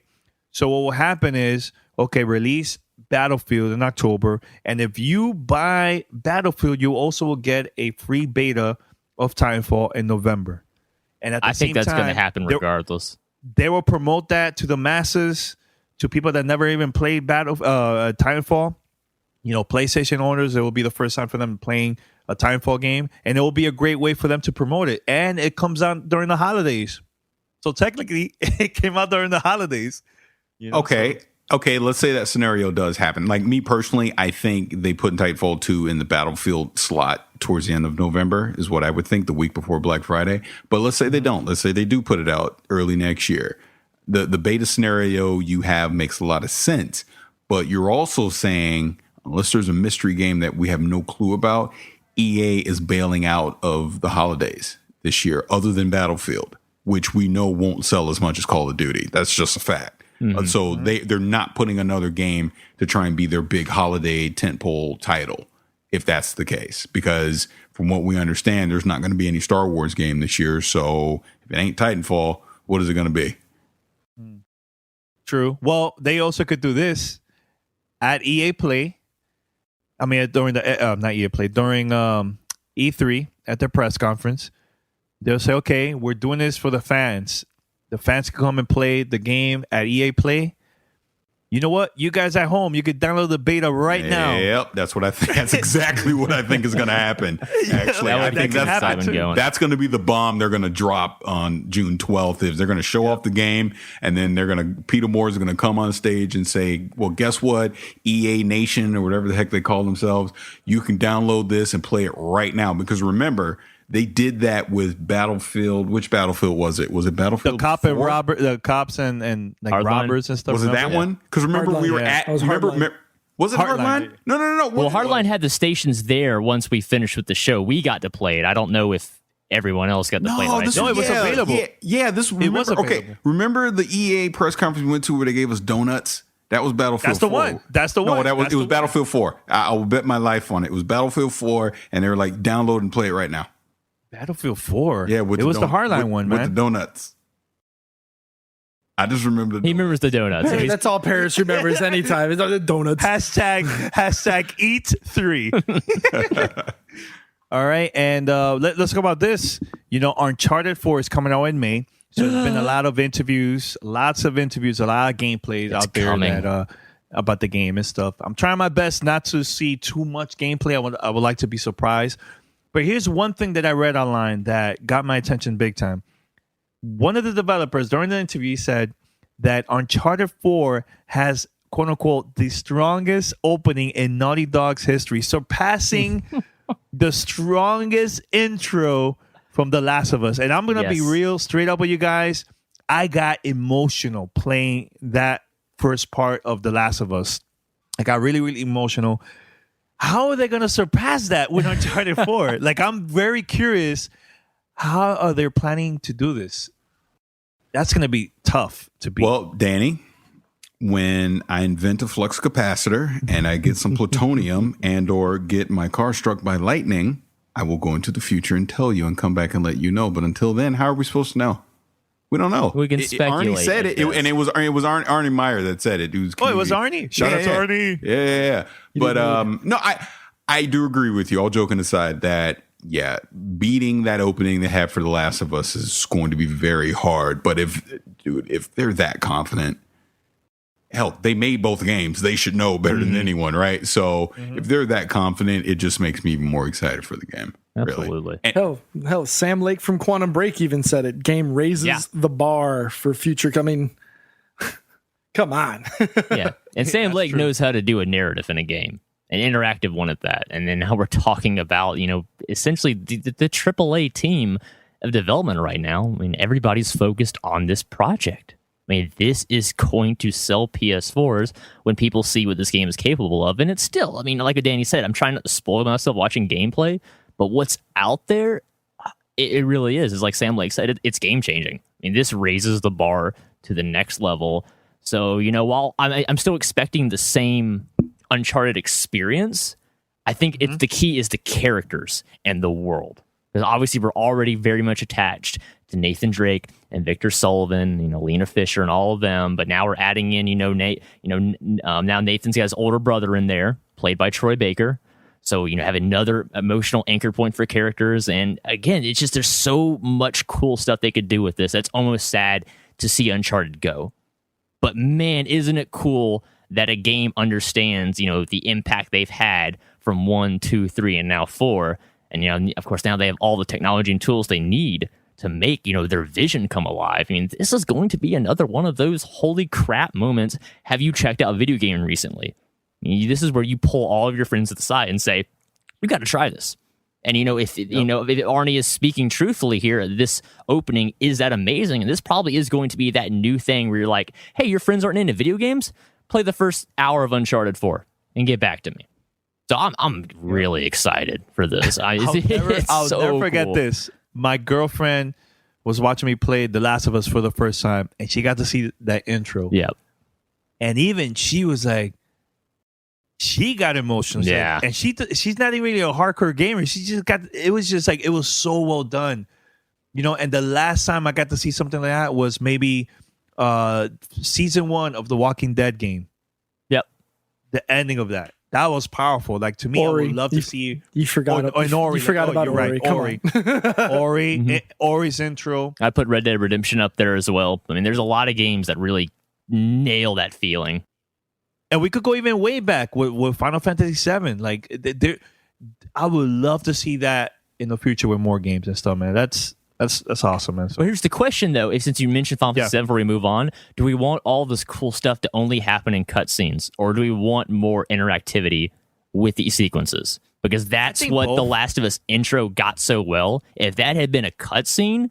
So what will happen is, okay, release Battlefield in October, and if you buy Battlefield, you also will get a free beta of Titanfall in November. And at the same time, that's going to happen regardless. They will promote that to the masses, to people that never even played Titanfall. PlayStation owners, it will be the first time for them playing a Titanfall game, and it will be a great way for them to promote it. And it comes out during the holidays, so technically, it came out during the holidays. Okay, let's say that scenario does happen. Like me personally, I think they put Titanfall 2 in the Battlefield slot towards the end of November is what I would think, the week before Black Friday. But let's say they don't. Let's say they do put it out early next year. The beta scenario you have makes a lot of sense. But you're also saying, unless there's a mystery game that we have no clue about, EA is bailing out of the holidays this year, other than Battlefield, which we know won't sell as much as Call of Duty. That's just a fact. So they're not putting another game to try and be their big holiday tentpole title, if that's the case. Because from what we understand, there's not going to be any Star Wars game this year. So if it ain't Titanfall, what is it going to be? True. Well, they also could do this at EA Play. I mean, during the not EA Play, during E3 at their press conference, they'll say, "Okay, we're doing this for the fans. The fans can come and play the game at EA Play. You know what? You guys at home, you could download the beta right now." Yep, that's what I think. That's exactly what I think is going to happen. Actually, I think that's going to be the bomb they're going to drop on June 12th. Is they're going to show off the game, and then Peter Moore is going to come on stage and say, "Well, guess what? EA Nation, or whatever the heck they call themselves, you can download this and play it right now." Because remember, they did that with Battlefield. Which Battlefield was it? Was it Battlefield? The cops and like robbers and stuff. Was it that one? Because remember, we were at. Was it Hardline? No. Well, Hardline had the stations there once we finished with the show. We got to play it. I don't know if everyone else got to play it. It was available. It was available. Okay, remember the EA press conference we went to where they gave us donuts? That was Battlefield 4. That's the one. No, it was Battlefield 4. I will bet my life on it. It was Battlefield 4, and they were like, download and play it right now. Battlefield 4? Yeah, it was the Hardline one, man. With the donuts. I just remember He remembers the donuts. Hey, that's all Paris remembers anytime. It's the donuts. Hashtag eat 3. All right, and let's talk about this. Uncharted 4 is coming out in May. So there's been lots of interviews, a lot of gameplays out there that, about the game and stuff. I'm trying my best not to see too much gameplay. I would like to be surprised. But here's one thing that I read online that got my attention big time. One of the developers during the interview said that Uncharted 4 has, quote unquote, the strongest opening in Naughty Dog's history, surpassing the strongest intro from The Last of Us. And I'm going to be real straight up with you guys. I got emotional playing that first part of The Last of Us. I got really, really emotional. How are they going to surpass that with Uncharted 4? Like, I'm very curious. How are they planning to do this? That's going to be tough to beat. Well, Danny, when I invent a flux capacitor and I get some plutonium and or get my car struck by lightning, I will go into the future and tell you and come back and let you know. But until then, how are we supposed to know? We don't know. We can speculate. Arnie said it, and it was Arnie Meyer that said it. It was Arnie. Shout out to Arnie. Yeah. But no, I do agree with you. All joking aside, that beating that opening they have for The Last of Us is going to be very hard. But if they're that confident, hell, they made both games. They should know better than anyone, right? So if they're that confident, it just makes me even more excited for the game. Absolutely. Really. Hell, Sam Lake from Quantum Break even said it. Game raises the bar for future coming. Come on. Yeah. And Sam Lake knows how to do a narrative in a game, an interactive one at that. And then now we're talking about, essentially the AAA team of development right now. I mean, everybody's focused on this project. I mean, this is going to sell PS4s when people see what this game is capable of. And it's still, like what Danny said, I'm trying not to spoil myself watching gameplay, but what's out there, it really is. It's like Sam Lake said, it's game changing. I mean, this raises the bar to the next level. So, while I'm still expecting the same Uncharted experience, I think it's the key is the characters and the world. Because obviously we're already very much attached to Nathan Drake and Victor Sullivan, Lena Fisher and all of them. But now we're adding in, now Nathan's got his older brother in there, played by Troy Baker. So, have another emotional anchor point for characters. And again, it's just there's so much cool stuff they could do with this. It's almost sad to see Uncharted go. But man, isn't it cool that a game understands, the impact they've had from 1, 2, 3, and now 4. And, of course, now they have all the technology and tools they need to make, their vision come alive. I mean, this is going to be another one of those holy crap moments. Have you checked out a video game recently? This is where you pull all of your friends to the side and say, we got to try this. And, if Arnie is speaking truthfully here, this opening is that amazing. And this probably is going to be that new thing where you're like, hey, your friends aren't into video games? Play the first hour of Uncharted 4 and get back to me. So I'm really excited for this. I'll never forget this. My girlfriend was watching me play The Last of Us for the first time, and she got to see that intro. Yep. And even she was like, she got emotional. Yeah. And she's not even really a hardcore gamer. She just it was just like, it was so well done. And the last time I got to see something like that was maybe season 1 of the Walking Dead game. Yep. The ending of that. That was powerful. Like, to me, Ori. I would love to see. You forgot Ori. You forgot about Ori. Right. Ori. Ori. Ori's intro. I put Red Dead Redemption up there as well. I mean, there's a lot of games that really nail that feeling. And we could go even way back with Final Fantasy VII. Like, I would love to see that in the future with more games and stuff, man. That's awesome, man. So, well, here's the question, though. Since you mentioned Final Fantasy VII, before we move on, do we want all this cool stuff to only happen in cutscenes, or do we want more interactivity with these sequences? Because that's what both. The Last of Us intro got so well. If that had been a cutscene,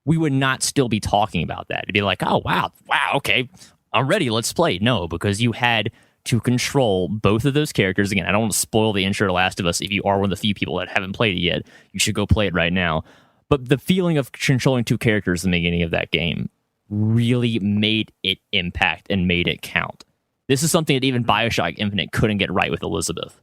we would not still be talking about that. It'd be like, oh, wow, okay, I'm ready, let's play. No, because you had to control both of those characters. Again, I don't want to spoil the intro to Last of Us. If you are one of the few people that haven't played it yet, you should go play it right now. But the feeling of controlling two characters in the beginning of that game really made it impact and made it count. This is something that even Bioshock Infinite couldn't get right with Elizabeth.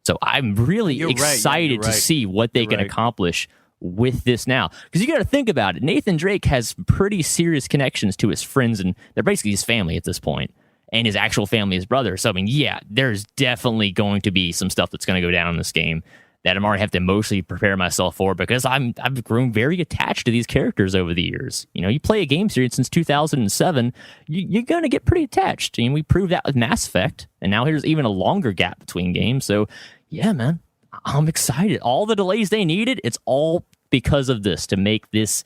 So I'm really excited to see what they can accomplish with this now. Because you got to think about it. Nathan Drake has pretty serious connections to his friends, and they're basically his family at this point, and his actual family, his brother. So, I mean, yeah, there's definitely going to be some stuff that's going to go down in this game that I'm already have to emotionally prepare myself for, because I've grown very attached to these characters over the years. You know, you play a game series since 2007, you're going to get pretty attached. And we proved that with Mass Effect, and now here's even a longer gap between games. So, yeah, man, I'm excited. All the delays they needed, it's all because of this, to make this,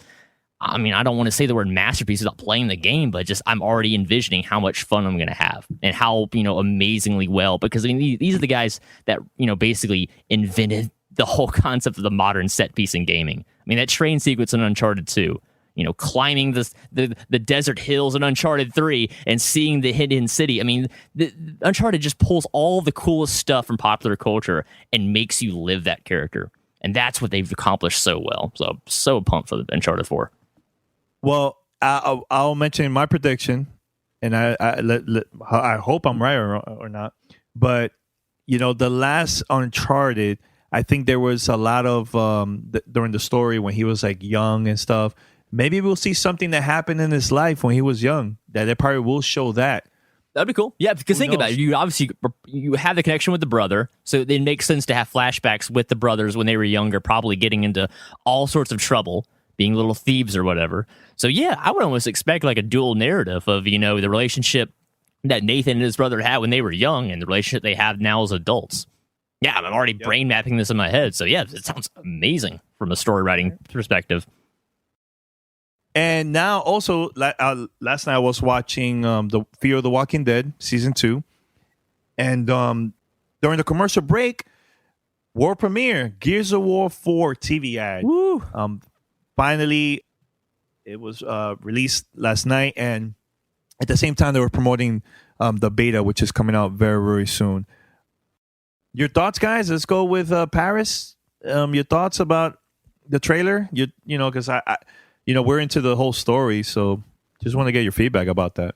I mean, I don't want to say the word masterpiece without playing the game, but just I'm already envisioning how much fun I'm going to have and how, you know, amazingly well, because I mean, these are the guys that, you know, basically invented the whole concept of the modern set piece in gaming. I mean, that train sequence in Uncharted 2, you know, climbing the desert hills in Uncharted 3 and seeing the hidden city. I mean, Uncharted just pulls all the coolest stuff from popular culture and makes you live that character. And that's what they've accomplished so well. So I'm so pumped for the Uncharted 4. Well, I'll mention my prediction, and I hope I'm right or not. But, you know, the last Uncharted, I think there was a lot of, during the story when he was like young and stuff, maybe we'll see something that happened in his life when he was young, that they probably will show that. That'd be cool. Yeah, because think about it. You obviously you have the connection with the brother, so it makes sense to have flashbacks with the brothers when they were younger, probably getting into all sorts of trouble, being little thieves or whatever. So yeah, I would almost expect like a dual narrative of, you know, the relationship that Nathan and his brother had when they were young and the relationship they have now as adults. Yeah, I'm already brain mapping this in my head. So yeah, it sounds amazing from a story writing perspective. And now also, last night I was watching the Fear of the Walking Dead season 2, and during the commercial break, world premiere Gears of War 4 TV ad. Woo! Finally, it was released last night, and at the same time they were promoting the beta, which is coming out very, very soon. Your thoughts, guys? Let's go with Paris. Your thoughts about the trailer? You know, because I you know, we're into the whole story, so just want to get your feedback about that.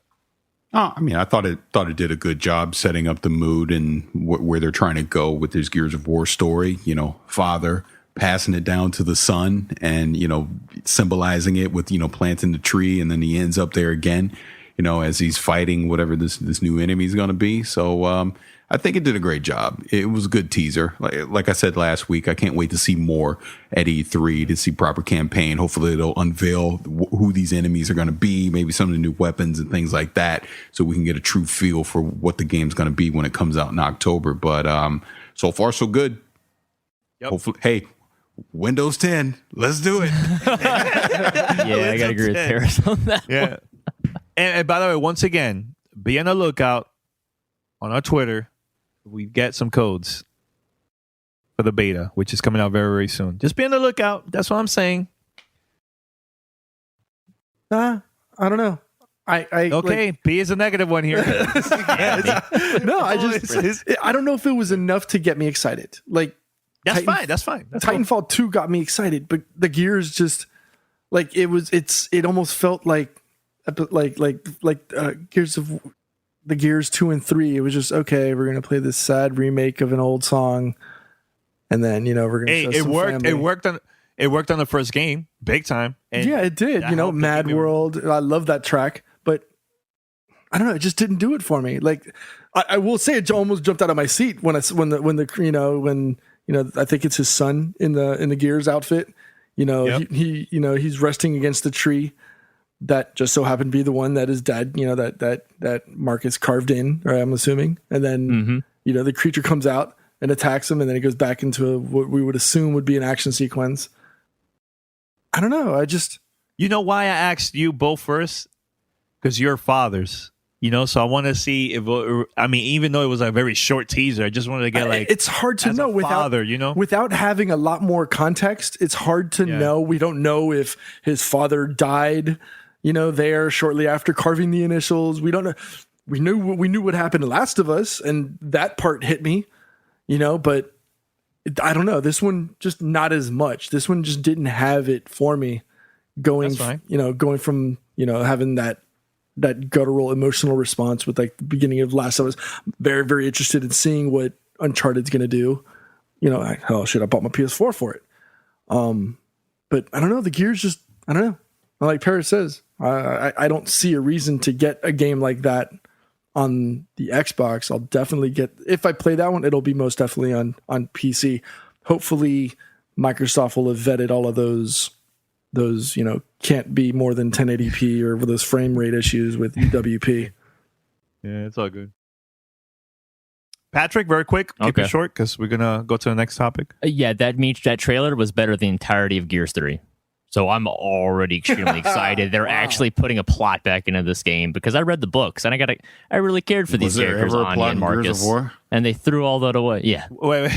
Oh, I mean, I thought it did a good job setting up the mood and where they're trying to go with this Gears of War story. You know, father passing it down to the son, and, you know, symbolizing it with, you know, planting the tree, and then he ends up there again, you know, as he's fighting whatever this new enemy is going to be. So I think it did a great job. It was a good teaser. Like I said last week, I can't wait to see more at E3, to see proper campaign. Hopefully it'll unveil who these enemies are going to be, maybe some of the new weapons and things like that, so we can get a true feel for what the game's going to be when it comes out in October. But so far, so good. Yep. Hopefully, hey, Windows 10, let's do it. Yeah, I got to agree with Paris on that. Yeah. And by the way, once again, be on the lookout on our Twitter. We get some codes for the beta, which is coming out very, very soon. Just be on the lookout. That's what I'm saying. I don't know. I okay. like, P is a negative one here. no, I don't know if it was enough to get me excited. Like, that's fine. That's fine. That's Titanfall 2 got me excited, but the Gears just like it almost felt like Gears of the Gears 2 and 3. It was just, okay, we're gonna play this sad remake of an old song, and then, you know, we're gonna. It worked. Family. It worked on the first game, big time. And yeah, it did. You know, Mad World. I love that track, but I don't know. It just didn't do it for me. Like, I will say, it almost jumped out of my seat when I think it's his son in the Gears outfit. You know, yep. he's resting against the tree. That just so happened to be the one that his dad, you know, that Marcus carved in, right, I'm assuming. And then, you know, the creature comes out and attacks him, and then it goes back into what we would assume would be an action sequence. I don't know. You know why I asked you both first? Because you're fathers, you know, so I want to see if, I mean, even though it was a very short teaser, I just wanted to get like, it's hard to know without having a lot more context. It's hard to know. We don't know if his father died, you know, there shortly after carving the initials. We don't know. We knew what happened to Last of Us, and that part hit me, you know, but I don't know. This one just not as much. This one just didn't have it for me going from, you know, having that guttural emotional response with like the beginning of Last of Us. Very, very interested in seeing what Uncharted's going to do. You know, I bought my PS4 for it. but I don't know. The Gears just, I don't know. Like Paris says, I don't see a reason to get a game like that on the Xbox. I'll definitely get, if I play that one, it'll be most definitely on PC. Hopefully Microsoft will have vetted all of those, can't be more than 1080p or those frame rate issues with UWP. Yeah, it's all good. Patrick, very quick, keep it short because we're gonna go to the next topic. That trailer was better than the entirety of Gears 3. So I'm already extremely excited. They're actually putting a plot back into this game because I read the books and I really cared for these characters, Anya and Marcus, and they threw all that away. Yeah. Wait,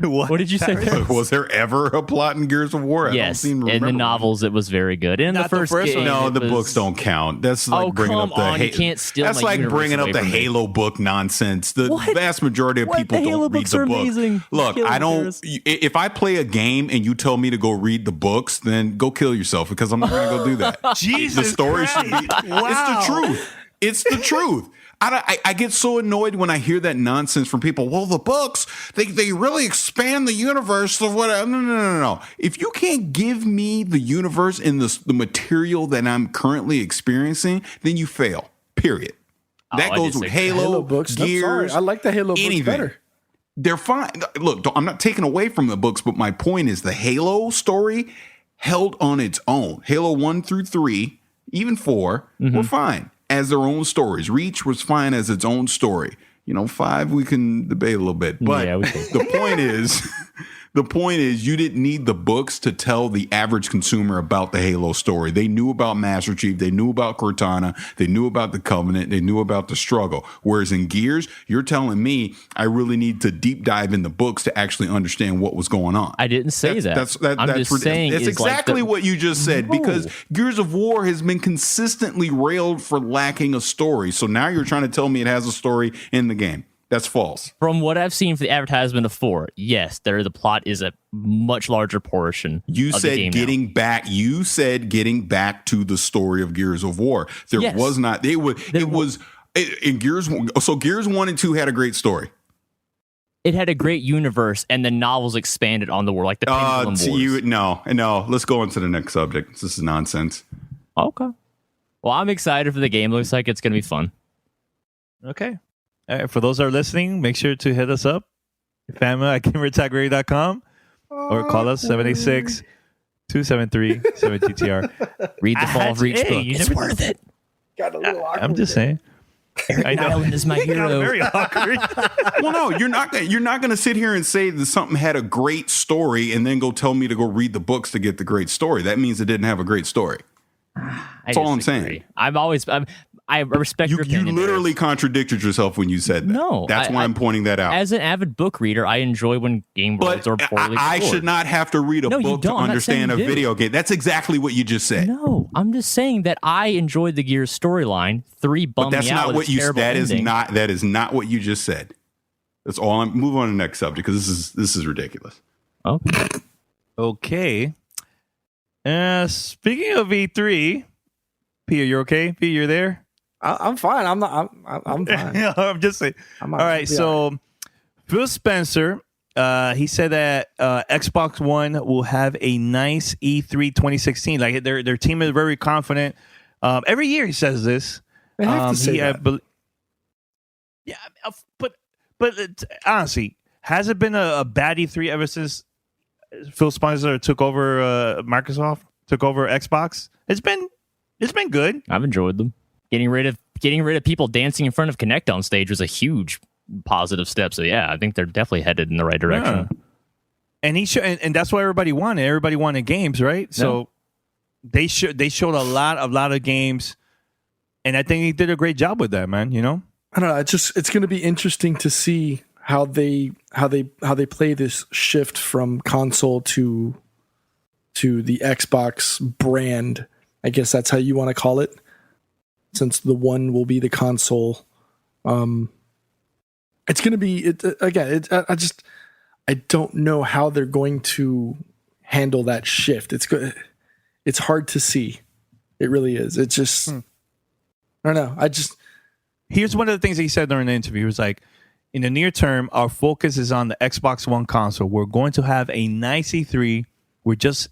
what did you say? Was there ever a plot in Gears of War? Yes, in the novels it was very good. And in the first game, no, the books don't count. That's like bringing up the you can't steal that's like bringing up the Halo book nonsense. The vast majority of people don't read the book. Amazing. Look, I don't. If I play a game and you tell me to go read the books, then go kill yourself because I'm not going to go do that. Jesus, the story Christ. should be. Wow. It's the truth. It's the truth. I get so annoyed when I hear that nonsense from people. Well, the books, they really expand the universe of what. No. If you can't give me the universe and the material that I'm currently experiencing, then you fail. Period. That goes with Halo books, Gears. I like the Halo books better. They're fine. Look, I'm not taking away from the books, but my point is the Halo story held on its own. Halo 1 through 3, even 4, were fine as their own stories. Reach was fine as its own story. 5 we can debate a little bit. But the point is you didn't need the books to tell the average consumer about the Halo story. They knew about Master Chief, they knew about Cortana, they knew about the Covenant, they knew about the struggle. Whereas in Gears, you're telling me I really need to deep dive in the books to actually understand what was going on. I didn't say that. I'm just saying that's exactly what you just said, because Gears of War has been consistently railed for lacking a story. So now you're trying to tell me it has a story in the game. That's false. From what I've seen for the advertisement of 4, yes, the plot is a much larger portion. You said getting back. You said getting back to the story of Gears of War. There was not. It was in Gears. So Gears 1 and 2 had a great story. It had a great universe, and the novels expanded on the world, like the Pendulum Wars. No. Let's go into the next subject. This is nonsense. Okay. Well, I'm excited for the game. Looks like it's going to be fun. Okay. For those that are listening, make sure to hit us up, fanmail@gamertagradio.com, or call us 786-273-7TTR. Read the Fall of Reach book. It's worth it. Got a little awkward. I'm just saying. Eric Nyland is my hero. Very awkward. Well, no, you're not going to sit here and say that something had a great story and then go tell me to go read the books to get the great story. That means it didn't have a great story. That's all I'm saying. I respect your opinion. You literally contradicted yourself when you said that. No. That's why I'm pointing that out. As an avid book reader, I enjoy when game worlds are poorly I should not have to read a book to understand a video game. That's exactly what you just said. No, I'm just saying that I enjoyed the Gears storyline. 3 bummed me out. But that's not what you said. That is not what you just said. That's all. I'm move on to the next subject because this is ridiculous. Okay. Speaking of E3, Peter, you're okay? Peter, you're there? I'm fine. I'm not. I'm fine. I'm just saying. All right. So Phil Spencer, he said that Xbox One will have a nice E3 2016. Like their team is very confident. Every year he says this. They have to say that. But honestly, has it been a bad E3 ever since Phil Spencer took over Microsoft, took over Xbox? It's been good. I've enjoyed them. Getting rid of people dancing in front of Kinect on stage was a huge positive step. So yeah, I think they're definitely headed in the right direction. Yeah. And and that's what everybody wanted. Everybody wanted games, right? Yeah. So they showed a lot of games, and I think he did a great job with that, man. I don't know. It's going to be interesting to see how they play this shift from console to the Xbox brand. I guess that's how you want to call it. Since the One will be the console, it's going to be I don't know how they're going to handle that shift. It's good. It's hard to see. It really is. It's just I don't know. Here's one of the things he said during the interview. He was like, in the near term, our focus is on the Xbox One console. We're going to have a nice E3. We're just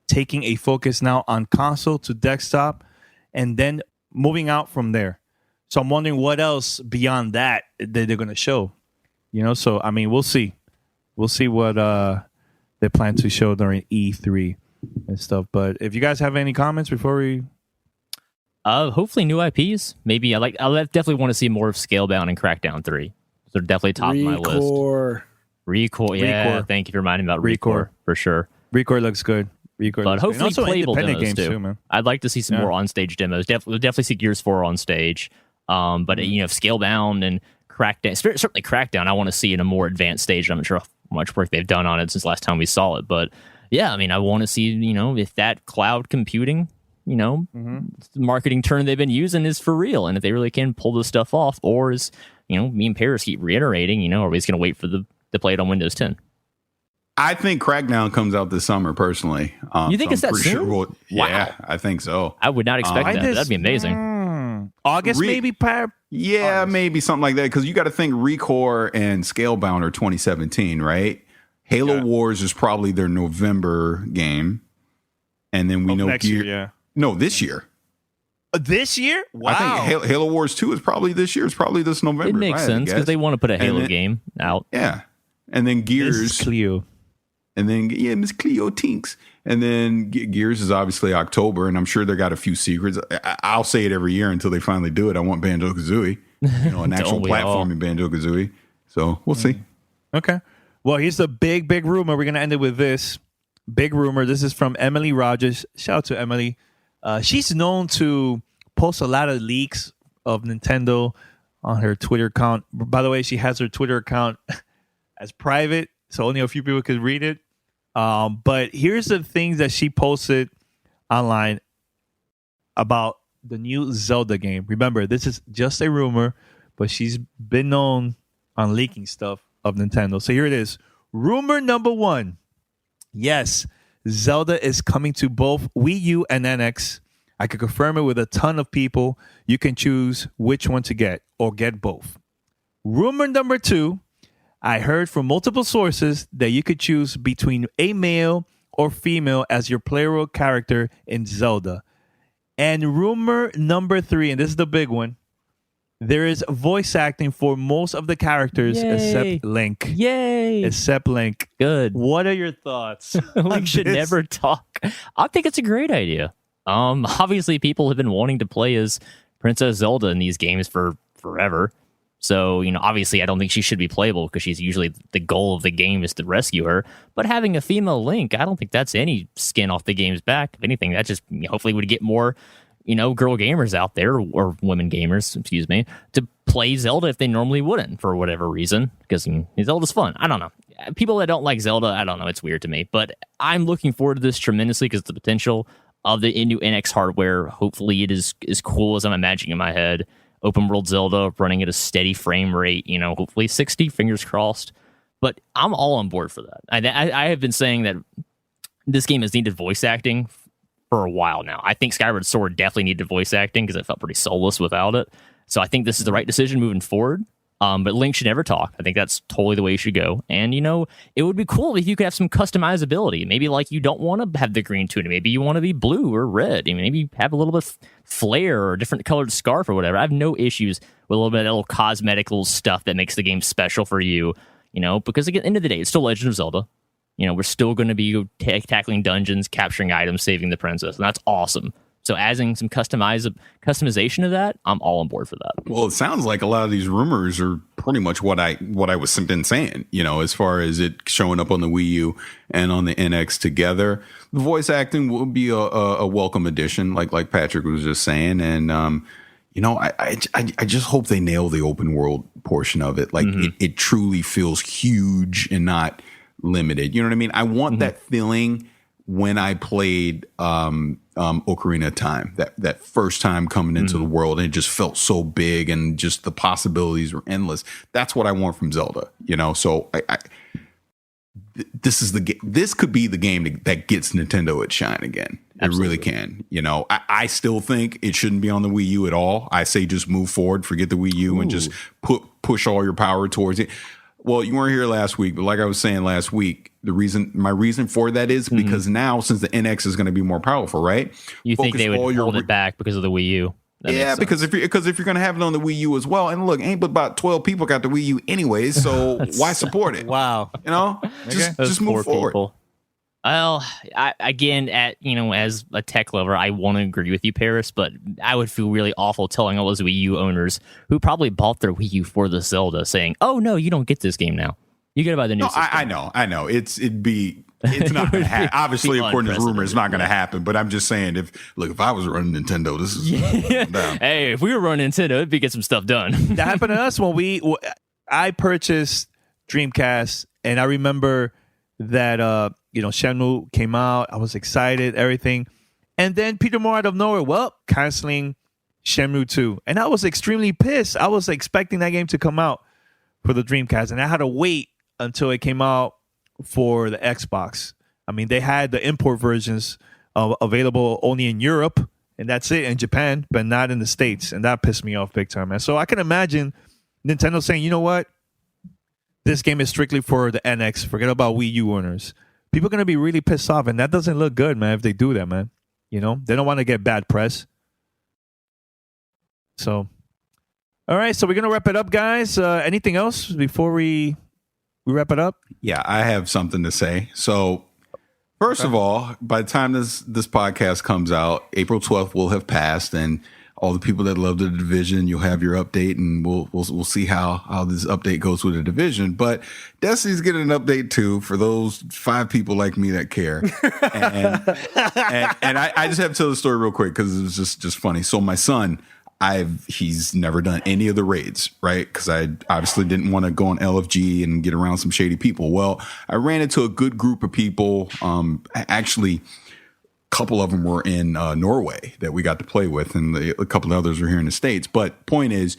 taking a focus now on console to desktop and then moving out from there. So I'm wondering what else beyond that they're going to show. So I mean, we'll see. We'll see what they plan to show during E3 and stuff. But if you guys have any comments before we... hopefully new IPs. Maybe I definitely want to see more of Scalebound and Crackdown 3. They're definitely top of my list. Recore, yeah. Thank you for reminding me about Recore for sure. Recore looks good. But hopefully also playable demos games too, man. I'd like to see some more on-stage demos. Definitely see Gears 4 on stage. But if Scalebound and Crackdown, certainly Crackdown, I want to see in a more advanced stage. I'm not sure how much work they've done on it since last time we saw it. But yeah, I mean, I want to see, if that cloud computing, the marketing term they've been using is for real. And if they really can pull this stuff off, or is, me and Paris keep reiterating, are we just going to wait for to play it on Windows 10? I think Crackdown comes out this summer, personally. You think it's that soon? Sure Wow. I think so. I would not expect that. That'd be amazing. August, maybe? Yeah, August. Maybe something like that. Because you got to think Recore and Scalebound are 2017, right? Halo Wars is probably their November game. And then we know next year, yeah. No, this year. This year? Wow. I think Halo Wars 2 is probably this year. It's probably this November. It makes sense because they want to put a Halo game out. Yeah. And then Gears. Miss Cleo. And then, Miss Cleo Tinks. And then Gears is obviously October, and I'm sure they got a few secrets. I'll say it every year until they finally do it. I want Banjo-Kazooie, an actual platforming Banjo-Kazooie. So we'll see. Okay. Well, here's the big rumor. We're going to end it with this. Big rumor. This is from Emily Rogers. Shout out to Emily. She's known to post a lot of leaks of Nintendo on her Twitter account. By the way, she has her Twitter account as private, so only a few people could read it. But here's the things that she posted online about the new Zelda game. Remember, this is just a rumor, but she's been known on leaking stuff of Nintendo. So here it is. Rumor number 1. Yes, Zelda is coming to both Wii U and NX. I could confirm it with a ton of people. You can choose which one to get or get both. Rumor number 2. I heard from multiple sources that you could choose between a male or female as your playable character in Zelda. And rumor number 3, and this is the big one, there is voice acting for most of the characters except Link. Yay! Except Link. Good. What are your thoughts? Link should never talk. I think it's a great idea. Obviously, people have been wanting to play as Princess Zelda in these games for forever. So, obviously, I don't think she should be playable because she's usually the goal of the game is to rescue her. But having a female Link, I don't think that's any skin off the game's back. If anything, that just hopefully would get more, girl gamers out there or women gamers, to play Zelda if they normally wouldn't for whatever reason. Because Zelda's fun. I don't know. People that don't like Zelda, I don't know. It's weird to me. But I'm looking forward to this tremendously because the potential of the new NX hardware, hopefully it is as cool as I'm imagining in my head. Open world Zelda running at a steady frame rate, hopefully 60, fingers crossed. But I'm all on board for that. I have been saying that this game has needed voice acting for a while now. I think Skyward Sword definitely needed voice acting because it felt pretty soulless without it. So I think this is the right decision moving forward. But Link should never talk. I think that's totally the way you should go. And, it would be cool if you could have some customizability. Maybe like you don't want to have the green tunic. Maybe you want to be blue or red. Maybe have a little bit of flair or a different colored scarf or whatever. I have no issues with a little bit of that little cosmetic little stuff that makes the game special for you, because at the end of the day, it's still Legend of Zelda. We're still going to be tackling dungeons, capturing items, saving the princess. And that's awesome. So adding some customization of that, I'm all on board for that. Well, it sounds like a lot of these rumors are pretty much what I was been saying, as far as it showing up on the Wii U and on the NX together. The voice acting will be a welcome addition, like Patrick was just saying. And, I just hope they nail the open world portion of it. Like it truly feels huge and not limited. You know what I mean? I want that feeling when I played Ocarina of Time, that first time coming into the world, and it just felt so big and just the possibilities were endless. That's what I want from Zelda, So this could be the game that gets Nintendo its shine again. Absolutely. It really can. I still think it shouldn't be on the Wii U at all. I say just move forward, forget the Wii U, and just push all your power towards it. Well, you weren't here last week, but like I was saying last week, My reason for that is because now, since the NX is going to be more powerful, right? You think they would hold it back because of the Wii U? Yeah, because if you're going to have it on the Wii U as well, and look, ain't but about 12 people got the Wii U anyways, so why support it? Wow, you know, just move forward. People. Well, again, as a tech lover, I want to agree with you, Paris, but I would feel really awful telling all those Wii U owners who probably bought their Wii U for the Zelda, saying, "Oh no, you don't get this game now. You got to buy the new system." I know. It's not going to happen. Obviously, according to the rumor, it's not going to happen. But I'm just saying, if I was running Nintendo, this is Hey, if we were running Nintendo, it'd be get some stuff done. That happened to us when I purchased Dreamcast, and I remember that Shenmue came out. I was excited, everything, and then Peter Moore out of nowhere, canceling Shenmue 2, and I was extremely pissed. I was expecting that game to come out for the Dreamcast, and I had to wait until it came out for the Xbox. I mean, they had the import versions available only in Europe, and that's it, in Japan, but not in the States, and that pissed me off big time, man. So I can imagine Nintendo saying, you know what? This game is strictly for the NX. Forget about Wii U owners. People are going to be really pissed off, and that doesn't look good, man, if they do that, man. They don't want to get bad press. So, all right, so we're going to wrap it up, guys. Anything else before we wrap it up? Yeah, I have something to say. So, first of all, by the time this podcast comes out, April 12th will have passed, and all the people that love the Division, you'll have your update, and we'll see how this update goes with the Division. But Destiny's getting an update too for those 5 people like me that care. And I just have to tell the story real quick because it was just funny. So my son, he's never done any of the raids, right? Because I obviously didn't want to go on LFG and get around some shady people. Well, I ran into a good group of people. Actually, couple of them were in Norway that we got to play with, and a couple of others were here in the States. But point is,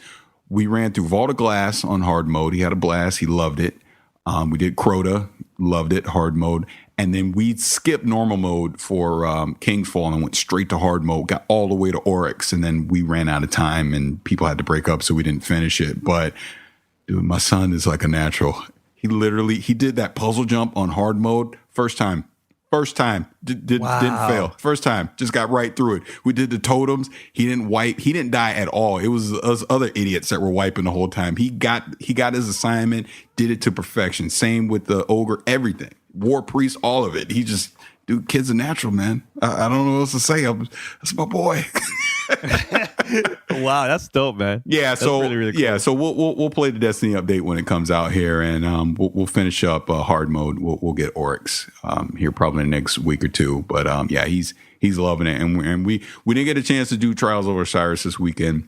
we ran through Vault of Glass on hard mode. He had a blast. He loved it. We did Crota, loved it, hard mode. And then we skipped normal mode for King's Fall and went straight to hard mode, got all the way to Oryx, and then we ran out of time and people had to break up, so we didn't finish it. But dude, my son is like a natural. He did that puzzle jump on hard mode first time. Didn't fail. First time, just got right through it. We did the totems. He didn't wipe. He didn't die at all. It was us other idiots that were wiping the whole time. He got his assignment, did it to perfection. Same with the ogre, everything. War priest, all of it. Dude, kid's a natural, man. I don't know what else to say. That's my boy. Wow, that's dope, man. Yeah, that's so really, really cool. Yeah, so we'll play the Destiny update when it comes out here, and we'll finish up hard mode. We'll get Oryx here probably in the next week or two. But yeah, he's loving it, and we didn't get a chance to do Trials of Osiris this weekend.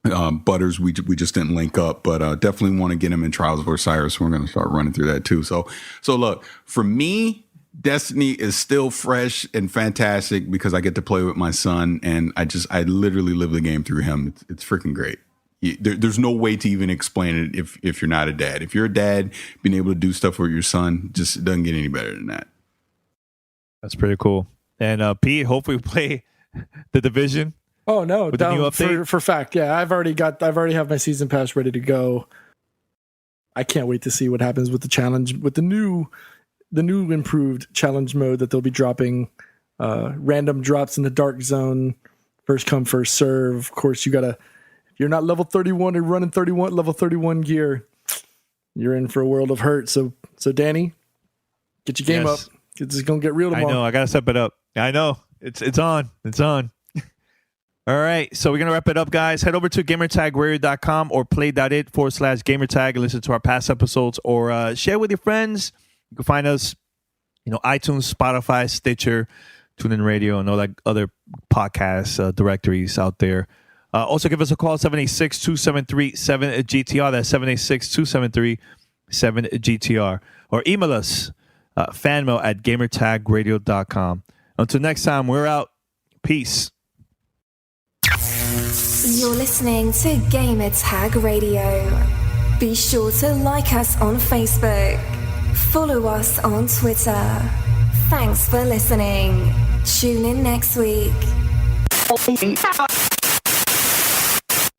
Butters, we just didn't link up, but definitely want to get him in Trials of Osiris. We're going to start running through that too. So look, for me, Destiny is still fresh and fantastic because I get to play with my son, and I literally live the game through him. It's freaking great. There's no way to even explain it if you're not a dad. If you're a dad, being able to do stuff with your son just doesn't get any better than that. That's pretty cool. And Pete, hopefully we play the Division. Oh no, with the new update? For fact, yeah. I've already have my season pass ready to go. I can't wait to see what happens with the challenge, with the new improved challenge mode that they'll be dropping. Random drops in the dark zone, first come, first serve. Of course, if you're not level 31 and running level 31 gear, you're in for a world of hurt. So Danny, get your game up. It's gonna get real tomorrow. I know. I gotta step it up. I know. It's on. It's on. All right, so we're going to wrap it up, guys. Head over to gamertagradio.com or play.it/gamertag and listen to our past episodes, or share with your friends. You can find us, iTunes, Spotify, Stitcher, TuneIn Radio, and all that other podcast directories out there. Also, give us a call, 786-273-7GTR. That's 786-273-7GTR. Or email us, fanmail@gamertagradio.com. Until next time, we're out. Peace. You're listening to Gamer Tag Radio. Be sure to like us on Facebook. Follow us on Twitter. Thanks for listening. Tune in next week.